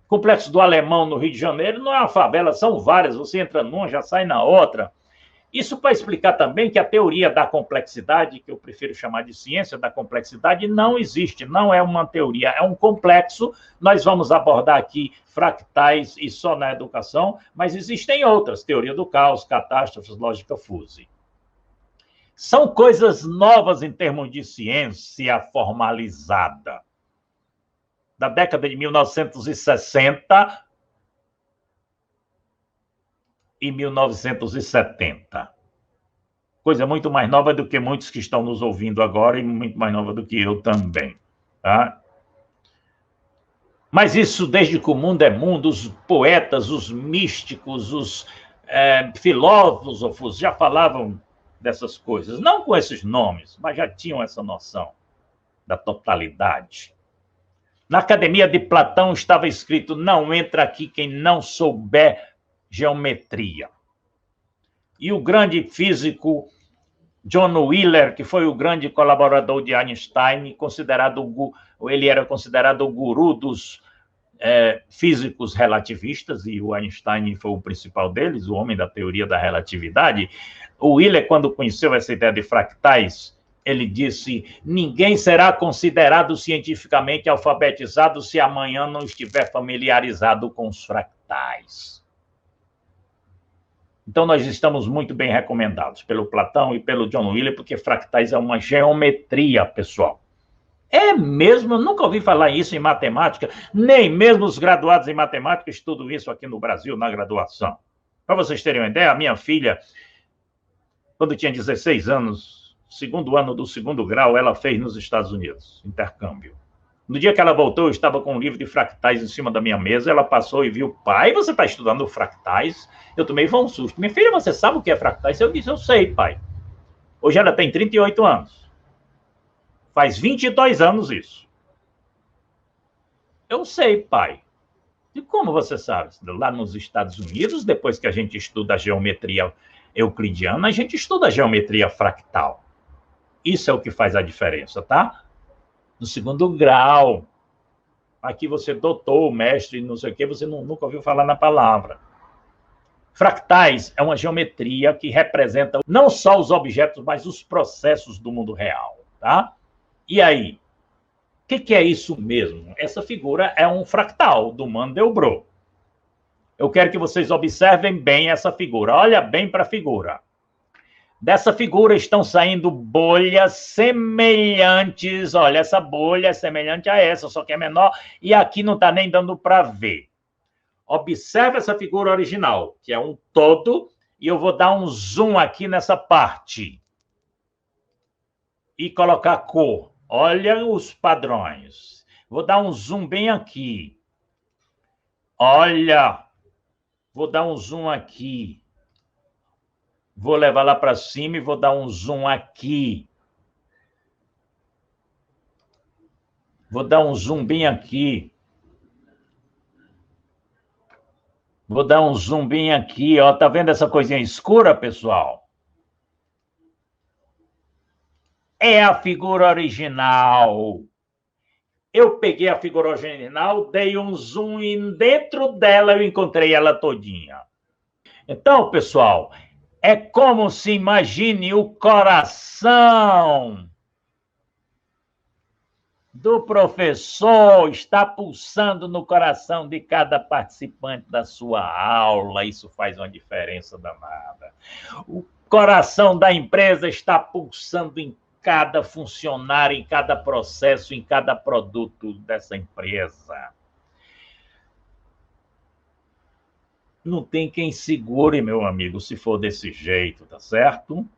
Complexo do Alemão, no Rio de Janeiro, não é uma favela, são várias, você entra numa, já sai na outra. Isso para explicar também que a teoria da complexidade, que eu prefiro chamar de ciência da complexidade, não existe, não é uma teoria, é um complexo. Nós vamos abordar aqui fractais e só na educação, mas existem outras, teoria do caos, catástrofes, lógica fuzzy. São coisas novas em termos de ciência formalizada. Da década de 1960... e 1970. Coisa muito mais nova do que muitos que estão nos ouvindo agora e muito mais nova do que eu também. Tá? Mas isso, desde que o mundo é mundo, os poetas, os místicos, os filósofos já falavam dessas coisas. Não com esses nomes, mas já tinham essa noção da totalidade. Na Academia de Platão estava escrito: não entra aqui quem não souber geometria. E o grande físico John Wheeler, que foi o grande colaborador de Einstein, ele era considerado o guru dos físicos relativistas, e o Einstein foi o principal deles, o homem da teoria da relatividade. O Wheeler, quando conheceu essa ideia de fractais, ele disse: ninguém será considerado cientificamente alfabetizado se amanhã não estiver familiarizado com os fractais. Então, nós estamos muito bem recomendados pelo Platão e pelo John Wheeler, porque fractais é uma geometria, pessoal. É mesmo, eu nunca ouvi falar isso em matemática, nem mesmo os graduados em matemática estudam isso aqui no Brasil, na graduação. Para vocês terem uma ideia, a minha filha, quando tinha 16 anos, segundo ano do segundo grau, ela fez nos Estados Unidos, intercâmbio. No dia que ela voltou, eu estava com um livro de fractais em cima da minha mesa, ela passou e viu: pai, você está estudando fractais? Eu tomei um susto. Minha filha, você sabe o que é fractais? Eu disse: eu sei, pai. Hoje ela tem 38 anos. Faz 22 anos isso. Eu sei, pai. E como você sabe? Lá nos Estados Unidos, depois que a gente estuda a geometria euclidiana, a gente estuda a geometria fractal. Isso é o que faz a diferença, tá? No segundo grau. Aqui você doutor, mestre, não sei o quê, você nunca ouviu falar na palavra. Fractais é uma geometria que representa não só os objetos, mas os processos do mundo real, tá? E aí? O que é isso mesmo? Essa figura é um fractal do Mandelbrot. Eu quero que vocês observem bem essa figura. Olha bem para a figura. Dessa figura estão saindo bolhas semelhantes. Olha, essa bolha é semelhante a essa, só que é menor. E aqui não está nem dando para ver. Observe essa figura original, que é um todo. E eu vou dar um zoom aqui nessa parte. E colocar cor. Olha os padrões. Vou dar um zoom bem aqui. Olha. Vou dar um zoom aqui. Vou levar lá para cima e vou dar um zoom aqui. Vou dar um zoom bem aqui. Vou dar um zoom bem aqui, ó. Tá vendo essa coisinha escura, pessoal? É a figura original. Eu peguei a figura original, dei um zoom e dentro dela eu encontrei ela todinha. Então, pessoal, é como se imagine o coração do professor está pulsando no coração de cada participante da sua aula. Isso faz uma diferença danada. O coração da empresa está pulsando em cada funcionário, em cada processo, em cada produto dessa empresa. Não tem quem segure, meu amigo, se for desse jeito, tá certo?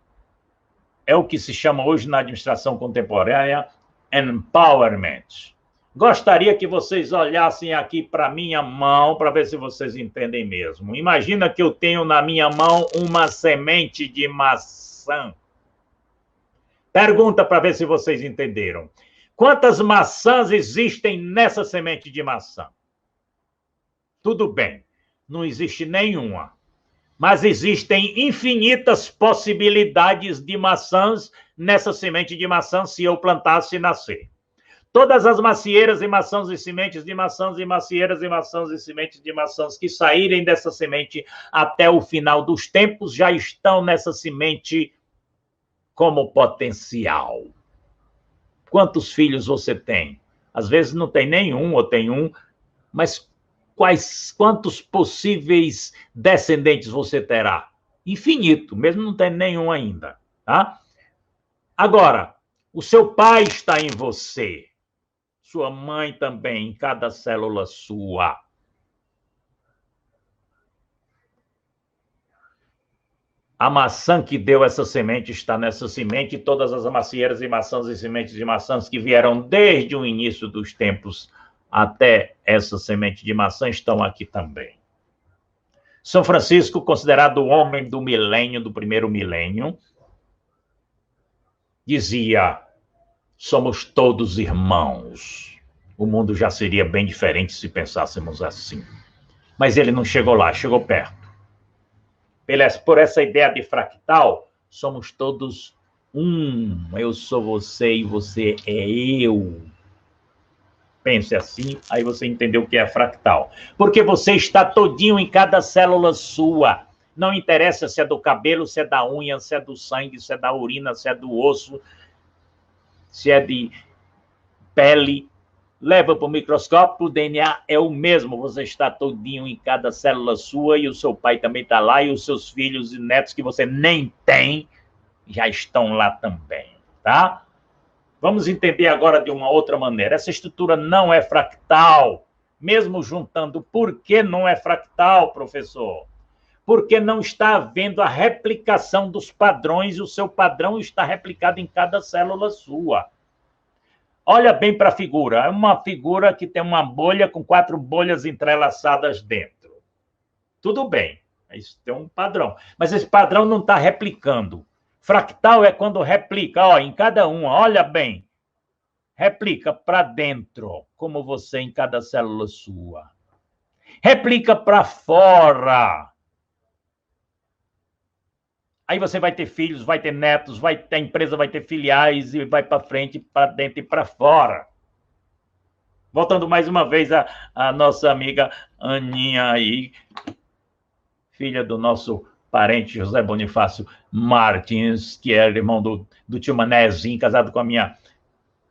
É o que se chama hoje na administração contemporânea empowerment. Gostaria que vocês olhassem aqui para minha mão para ver se vocês entendem mesmo. Imagina que eu tenho na minha mão uma semente de maçã. Pergunta para ver se vocês entenderam. Quantas maçãs existem nessa semente de maçã? Tudo bem, não existe nenhuma. Mas existem infinitas possibilidades de maçãs nessa semente de maçã se eu plantasse e nascer. Todas as macieiras e maçãs e sementes de maçãs e macieiras e maçãs e sementes de maçãs que saírem dessa semente até o final dos tempos já estão nessa semente como potencial. Quantos filhos você tem? Às vezes não tem nenhum ou tem um, mas quantos possíveis descendentes você terá? Infinito, mesmo não tendo nenhum ainda, tá? Agora, o seu pai está em você, sua mãe também, em cada célula sua. A maçã que deu essa semente está nessa semente, e todas as macieiras e maçãs e sementes de maçãs que vieram desde o início dos tempos até essa semente de maçã estão aqui também. São Francisco, considerado o homem do milênio, do primeiro milênio, dizia: somos todos irmãos. O mundo já seria bem diferente se pensássemos assim. Mas ele não chegou lá, chegou perto. Por essa ideia de fractal, somos todos um. Eu sou você e você é eu. Pense assim, aí você entendeu o que é fractal. Porque você está todinho em cada célula sua. Não interessa se é do cabelo, se é da unha, se é do sangue, se é da urina, se é do osso, se é de pele. Leva para o microscópio, o DNA é o mesmo. Você está todinho em cada célula sua e o seu pai também está lá e os seus filhos e netos que você nem tem já estão lá também, tá? Vamos entender agora de uma outra maneira. Essa estrutura não é fractal, mesmo juntando. Por que não é fractal, professor? Porque não está havendo a replicação dos padrões e o seu padrão está replicado em cada célula sua. Olha bem para a figura. É uma figura que tem uma bolha com 4 bolhas entrelaçadas dentro. Tudo bem, isso tem um padrão. Mas esse padrão não está replicando. Fractal é quando replica, ó, em cada uma, olha bem. Replica para dentro, como você em cada célula sua. Replica para fora. Aí você vai ter filhos, vai ter netos, a empresa vai ter filiais e vai para frente, para dentro e para fora. Voltando mais uma vez a nossa amiga Aninha aí, filha do nosso parente José Bonifácio Martins, que é irmão do tio Manezinho, casado com a minha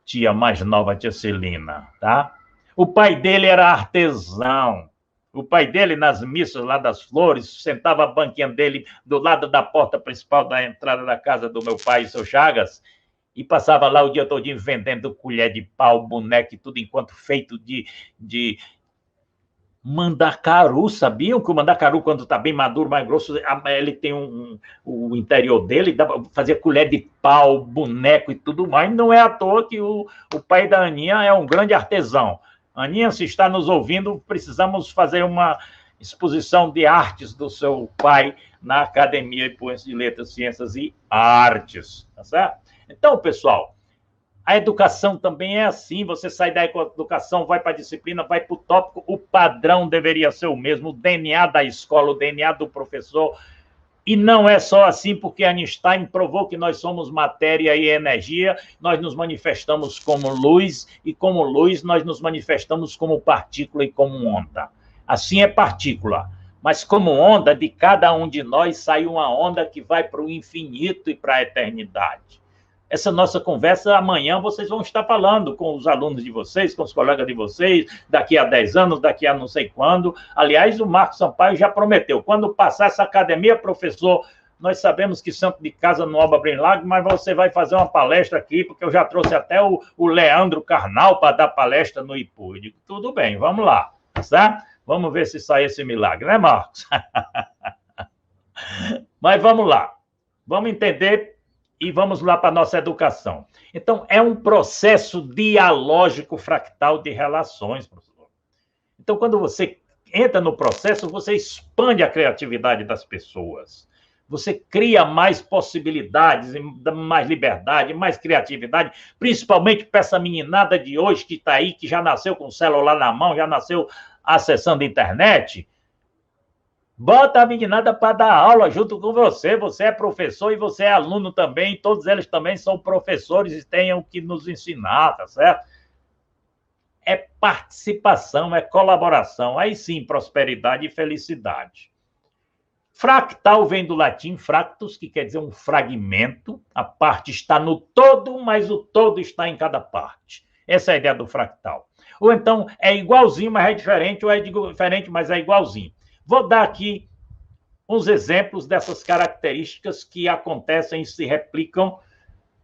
tia mais nova, a tia Celina, tá? O pai dele era artesão. O pai dele, nas missas lá das Flores, sentava a banquinha dele do lado da porta principal da entrada da casa do meu pai, seu Chagas, e passava lá o dia todinho vendendo colher de pau, boneco e tudo, enquanto feito de mandacaru. Sabiam que o mandacaru, quando está bem maduro, mais grosso, ele tem o interior dele, fazia colher de pau, boneco e tudo mais. Não é à toa que o pai da Aninha é um grande artesão. Aninha, se está nos ouvindo, precisamos fazer uma exposição de artes do seu pai na Academia Ipuense de Letras, Ciências e Artes, tá certo? Então, pessoal, a educação também é assim, você sai da educação, vai para a disciplina, vai para o tópico, o padrão deveria ser o mesmo, o DNA da escola, o DNA do professor, e não é só assim, porque Einstein provou que nós somos matéria e energia, nós nos manifestamos como luz, e como luz nós nos manifestamos como partícula e como onda. Assim é partícula, mas como onda, de cada um de nós sai uma onda que vai para o infinito e para a eternidade. Essa nossa conversa, amanhã vocês vão estar falando com os alunos de vocês, com os colegas de vocês, daqui a 10 anos, daqui a não sei quando. Aliás, o Marcos Sampaio já prometeu, quando passar essa academia, professor, nós sabemos que santo de casa não obra bem largo, mas você vai fazer uma palestra aqui, porque eu já trouxe até o Leandro Carnal para dar palestra no Ipu. Eu digo, tudo bem, vamos lá, tá? Vamos ver se sai esse milagre, né, Marcos? Mas vamos lá, vamos entender e vamos lá para a nossa educação. Então, é um processo dialógico fractal de relações, professor. Então, quando você entra no processo, você expande a criatividade das pessoas. Você cria mais possibilidades, mais liberdade, mais criatividade, principalmente para essa meninada de hoje que está aí, que já nasceu com o celular na mão, já nasceu acessando a internet. Bota a meninada para dar aula junto com você. Você é professor e você é aluno também. Todos eles também são professores e têm o que nos ensinar, tá certo? É participação, é colaboração. Aí sim, prosperidade e felicidade. Fractal vem do latim fractus, que quer dizer um fragmento. A parte está no todo, mas o todo está em cada parte. Essa é a ideia do fractal. Ou então, é igualzinho, mas é diferente, ou é diferente, mas é igualzinho. Vou dar aqui uns exemplos dessas características que acontecem e se replicam,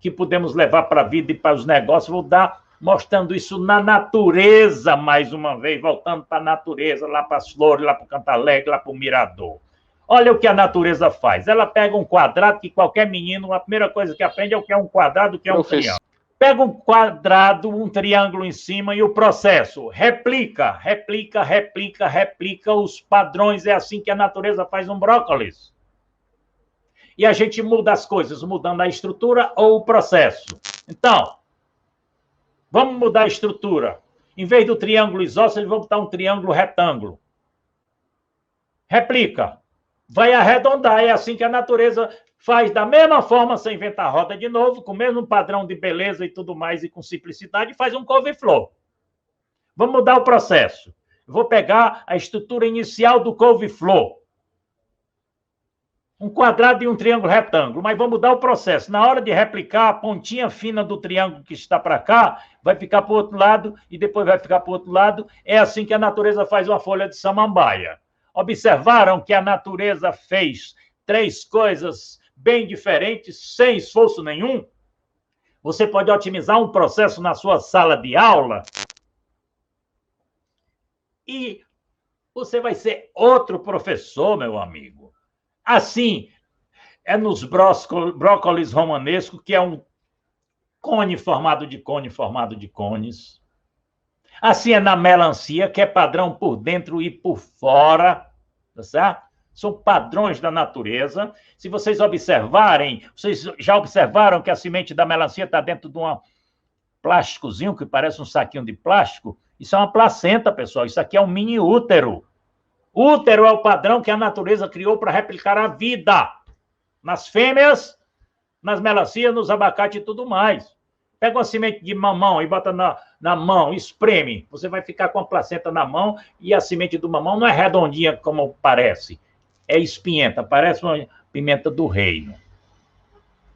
que podemos levar para a vida e para os negócios. Vou dar mostrando isso na natureza, mais uma vez, voltando para a natureza, lá para as flores, lá para o Canto Alegre, lá para o Mirador. Olha o que a natureza faz. Ela pega um quadrado, que qualquer menino, a primeira coisa que aprende é o que é um quadrado, o que é um triângulo. Pega um quadrado, um triângulo em cima e o processo. Replica, replica, replica, replica os padrões. É assim que a natureza faz um brócolis. E a gente muda as coisas, mudando a estrutura ou o processo. Então, vamos mudar a estrutura. Em vez do triângulo isósceles, vamos botar um triângulo retângulo. Replica. Vai arredondar. É assim que a natureza faz da mesma forma, sem inventar a roda de novo, com o mesmo padrão de beleza e tudo mais, e com simplicidade, faz um couve-flor. Vamos mudar o processo. Vou pegar a estrutura inicial do couve-flor. Um quadrado e um triângulo retângulo, mas vamos mudar o processo. Na hora de replicar, a pontinha fina do triângulo que está para cá vai ficar para o outro lado e depois vai ficar para o outro lado. É assim que a natureza faz uma folha de samambaia. Observaram que a natureza fez 3 coisas bem diferentes, sem esforço nenhum? Você pode otimizar um processo na sua sala de aula e você vai ser outro professor, meu amigo. Assim, é nos brócolis romanesco, que é um cone formado de cones. Assim é na melancia, que é padrão por dentro e por fora, tá certo? São padrões da natureza. Se vocês observarem, vocês já observaram que a semente da melancia está dentro de plásticozinho que parece um saquinho de plástico, isso é uma placenta, pessoal. Isso aqui é um mini útero. Útero é o padrão que a natureza criou para replicar a vida. Nas fêmeas, nas melancias, nos abacates e tudo mais. Pega uma semente de mamão e bota na mão, espreme. Você vai ficar com a placenta na mão e a semente do mamão não é redondinha como parece. É espinhenta, parece uma pimenta do reino.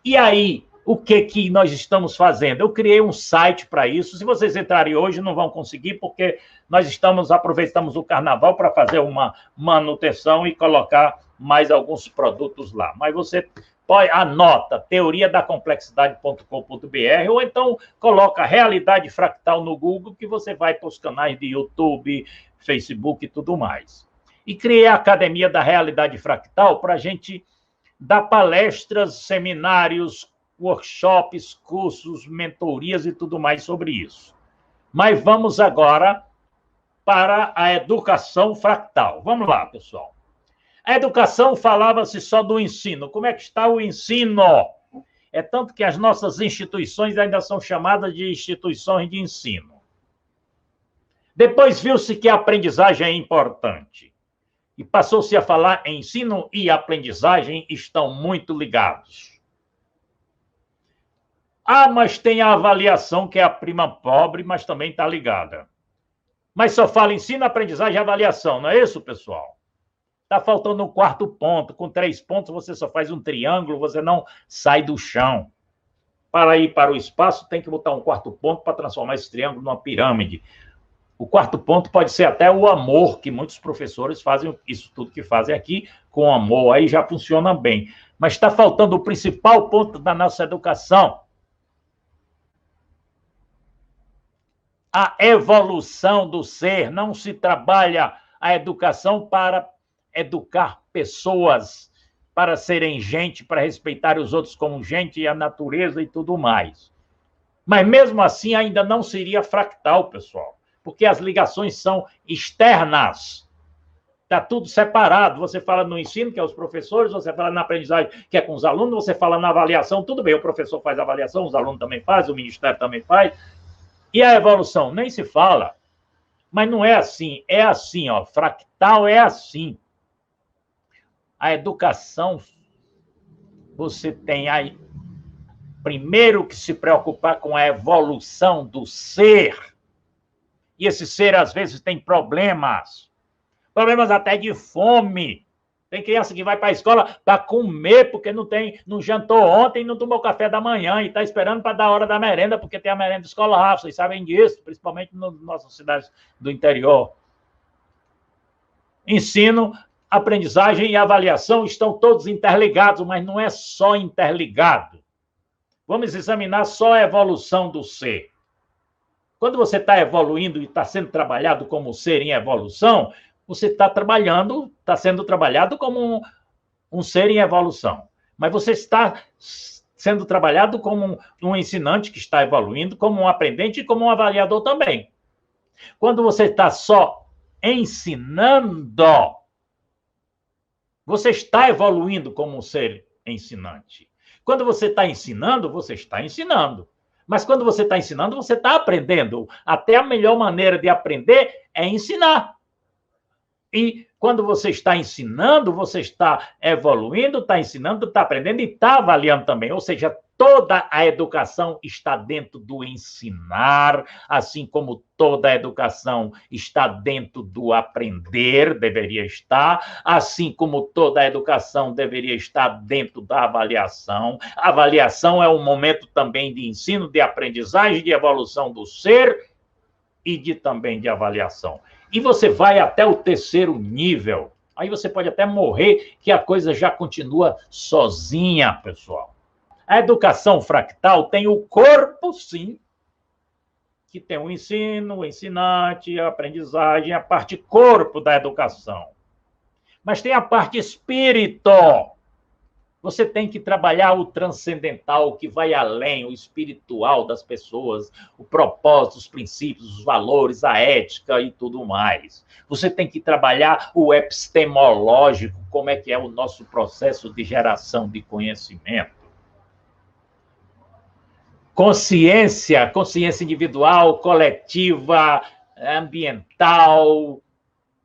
E aí, o que nós estamos fazendo? Eu criei um site para isso. Se vocês entrarem hoje, não vão conseguir, porque nós aproveitamos o carnaval para fazer uma manutenção e colocar mais alguns produtos lá. Mas você anota teoriadacomplexidade.com.br ou então coloca realidade fractal no Google, que você vai para os canais de YouTube, Facebook e tudo mais. E criei a Academia da Realidade Fractal para a gente dar palestras, seminários, workshops, cursos, mentorias e tudo mais sobre isso. Mas vamos agora para a educação fractal. Vamos lá, pessoal. A educação falava-se só do ensino. Como é que está o ensino? É tanto que as nossas instituições ainda são chamadas de instituições de ensino. Depois viu-se que a aprendizagem é importante. E passou-se a falar em ensino e aprendizagem estão muito ligados. Ah, mas tem a avaliação, que é a prima pobre, mas também está ligada. Mas só fala ensino, aprendizagem e avaliação, não é isso, pessoal? Está faltando um quarto ponto. Com 3 pontos, você só faz um triângulo, você não sai do chão. Para ir para o espaço, tem que botar um quarto ponto para transformar esse triângulo numa pirâmide. O quarto ponto pode ser até o amor, que muitos professores fazem isso tudo que fazem aqui com amor, aí já funciona bem. Mas está faltando o principal ponto da nossa educação. A evolução do ser. Não se trabalha a educação para educar pessoas, para serem gente, para respeitar os outros como gente e a natureza e tudo mais. Mas mesmo assim ainda não seria fractal, pessoal, porque as ligações são externas. Está tudo separado. Você fala no ensino, que é os professores, você fala na aprendizagem, que é com os alunos, você fala na avaliação, tudo bem, o professor faz a avaliação, os alunos também fazem, o ministério também faz. E a evolução? Nem se fala. Mas não é assim. É assim, ó. Fractal é assim. A educação, você tem aí, primeiro, que se preocupar com a evolução do ser. E esse ser, às vezes, tem problemas. Problemas até de fome. Tem criança que vai para a escola para comer, porque não jantou ontem e não tomou café da manhã, e está esperando para dar a hora da merenda, porque tem a merenda escolar, vocês sabem disso, principalmente nas nossas cidades do interior. Ensino, aprendizagem e avaliação estão todos interligados, mas não é só interligado. Vamos examinar só a evolução do ser. Quando você está evoluindo e está sendo trabalhado como ser em evolução, você está sendo trabalhado como um ser em evolução. Mas você está sendo trabalhado como um ensinante que está evoluindo, como um aprendente e como um avaliador também. Quando você está só ensinando, você está evoluindo como um ser ensinante. Quando você está ensinando, você está ensinando. Mas quando você está ensinando, você está aprendendo. Até a melhor maneira de aprender é ensinar. E quando você está ensinando, você está evoluindo, está ensinando, está aprendendo e está avaliando também. Ou seja, toda a educação está dentro do ensinar, assim como toda a educação está dentro do aprender, deveria estar, assim como toda a educação deveria estar dentro da avaliação. A avaliação é um momento também de ensino, de aprendizagem, de evolução do ser e também de avaliação. E você vai até o 3º nível. Aí você pode até morrer, que a coisa já continua sozinha, pessoal. A educação fractal tem o corpo, sim, que tem o ensino, o ensinante, a aprendizagem, a parte corpo da educação. Mas tem a parte espírito. Você tem que trabalhar o transcendental, o que vai além, o espiritual das pessoas, o propósito, os princípios, os valores, a ética e tudo mais. Você tem que trabalhar o epistemológico, como é que é o nosso processo de geração de conhecimento. consciência individual, coletiva, ambiental,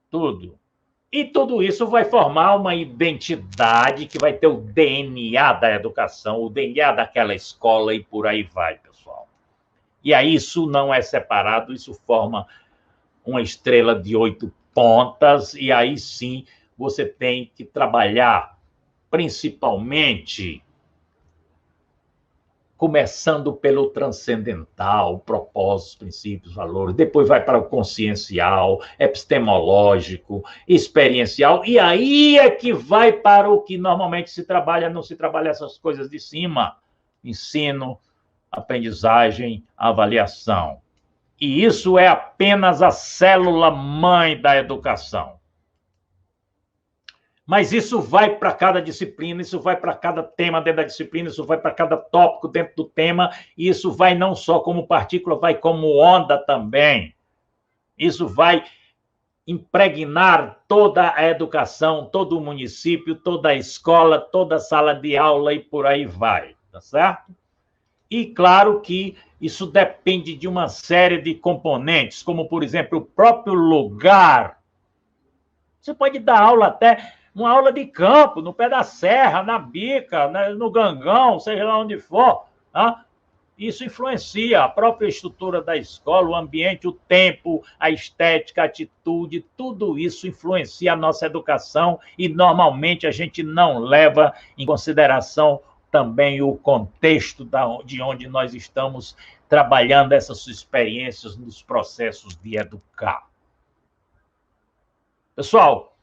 tudo. E tudo isso vai formar uma identidade que vai ter o DNA da educação, o DNA daquela escola e por aí vai, pessoal. E aí isso não é separado, isso forma uma estrela de 8 pontas, e aí sim você tem que trabalhar principalmente começando pelo transcendental, propósitos, princípios, valores, depois vai para o consciencial, epistemológico, experiencial, e aí é que vai para o que normalmente se trabalha, não se trabalha essas coisas de cima, ensino, aprendizagem, avaliação. E isso é apenas a célula-mãe da educação. Mas isso vai para cada disciplina, isso vai para cada tema dentro da disciplina, isso vai para cada tópico dentro do tema, e isso vai não só como partícula, vai como onda também. Isso vai impregnar toda a educação, todo o município, toda a escola, toda a sala de aula e por aí vai, tá certo? E claro que isso depende de uma série de componentes, como, por exemplo, o próprio lugar. Você pode dar aula até uma aula de campo, no pé da serra, na bica, no gangão, seja lá onde for. Tá? Isso influencia a própria estrutura da escola, o ambiente, o tempo, a estética, a atitude, tudo isso influencia a nossa educação e, normalmente, a gente não leva em consideração também o contexto de onde nós estamos trabalhando essas experiências nos processos de educar. Pessoal,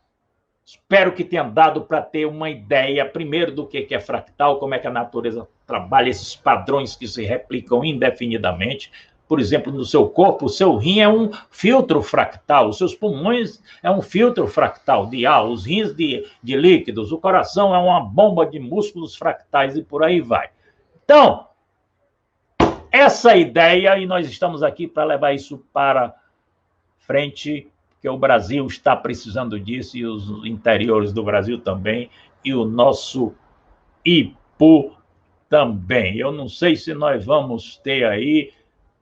espero que tenha dado para ter uma ideia, primeiro, do que é fractal, como é que a natureza trabalha esses padrões que se replicam indefinidamente. Por exemplo, no seu corpo, o seu rim é um filtro fractal, os seus pulmões é um filtro fractal de ar, os rins de líquidos, o coração é uma bomba de músculos fractais e por aí vai. Então, essa ideia, e nós estamos aqui para levar isso para frente, que o Brasil está precisando disso, e os interiores do Brasil também, e o nosso IPU também. Eu não sei se nós vamos ter aí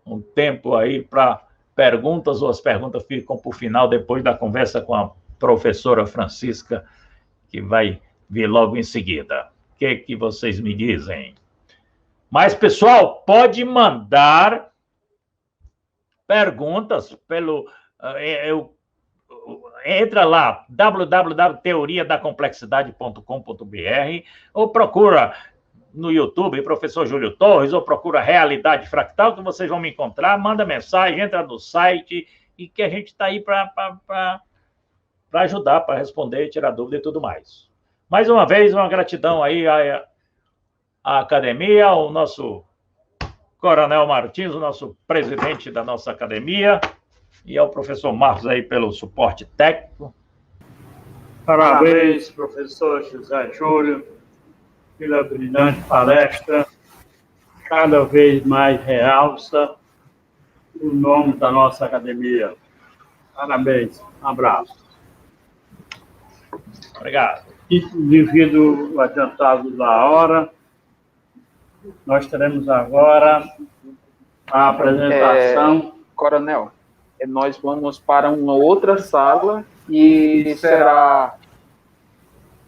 um tempo aí para perguntas, ou as perguntas ficam para o final, depois da conversa com a professora Francisca, que vai vir logo em seguida. O que vocês me dizem? Mas, pessoal, pode mandar perguntas pelo... entra lá, www.teoriadacomplexidade.com.br, ou procura no YouTube, professor Júlio Torres, ou procura Realidade Fractal, que vocês vão me encontrar, manda mensagem, entra no site, e que a gente está aí para ajudar, para responder, tirar dúvida e tudo mais. Mais uma vez, uma gratidão aí à academia, ao nosso Coronel Martins, o nosso presidente da nossa academia, e ao professor Marcos aí pelo suporte técnico. Parabéns, professor José Júlio, pela brilhante palestra. Cada vez mais realça o nome da nossa academia. Parabéns, um abraço. Obrigado. E devido ao adiantado da hora, nós teremos agora a apresentação. Coronel, nós vamos para uma outra sala e será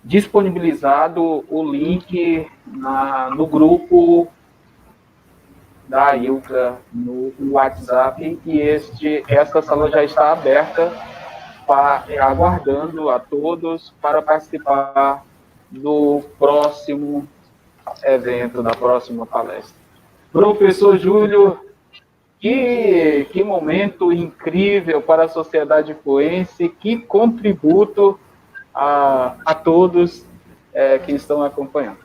disponibilizado o link no grupo da Ilka no WhatsApp, e esta sala já está aberta, aguardando a todos para participar do próximo evento, da próxima palestra. Professor Júlio, que momento incrível para a sociedade ipuense, que contributo a todos que estão acompanhando.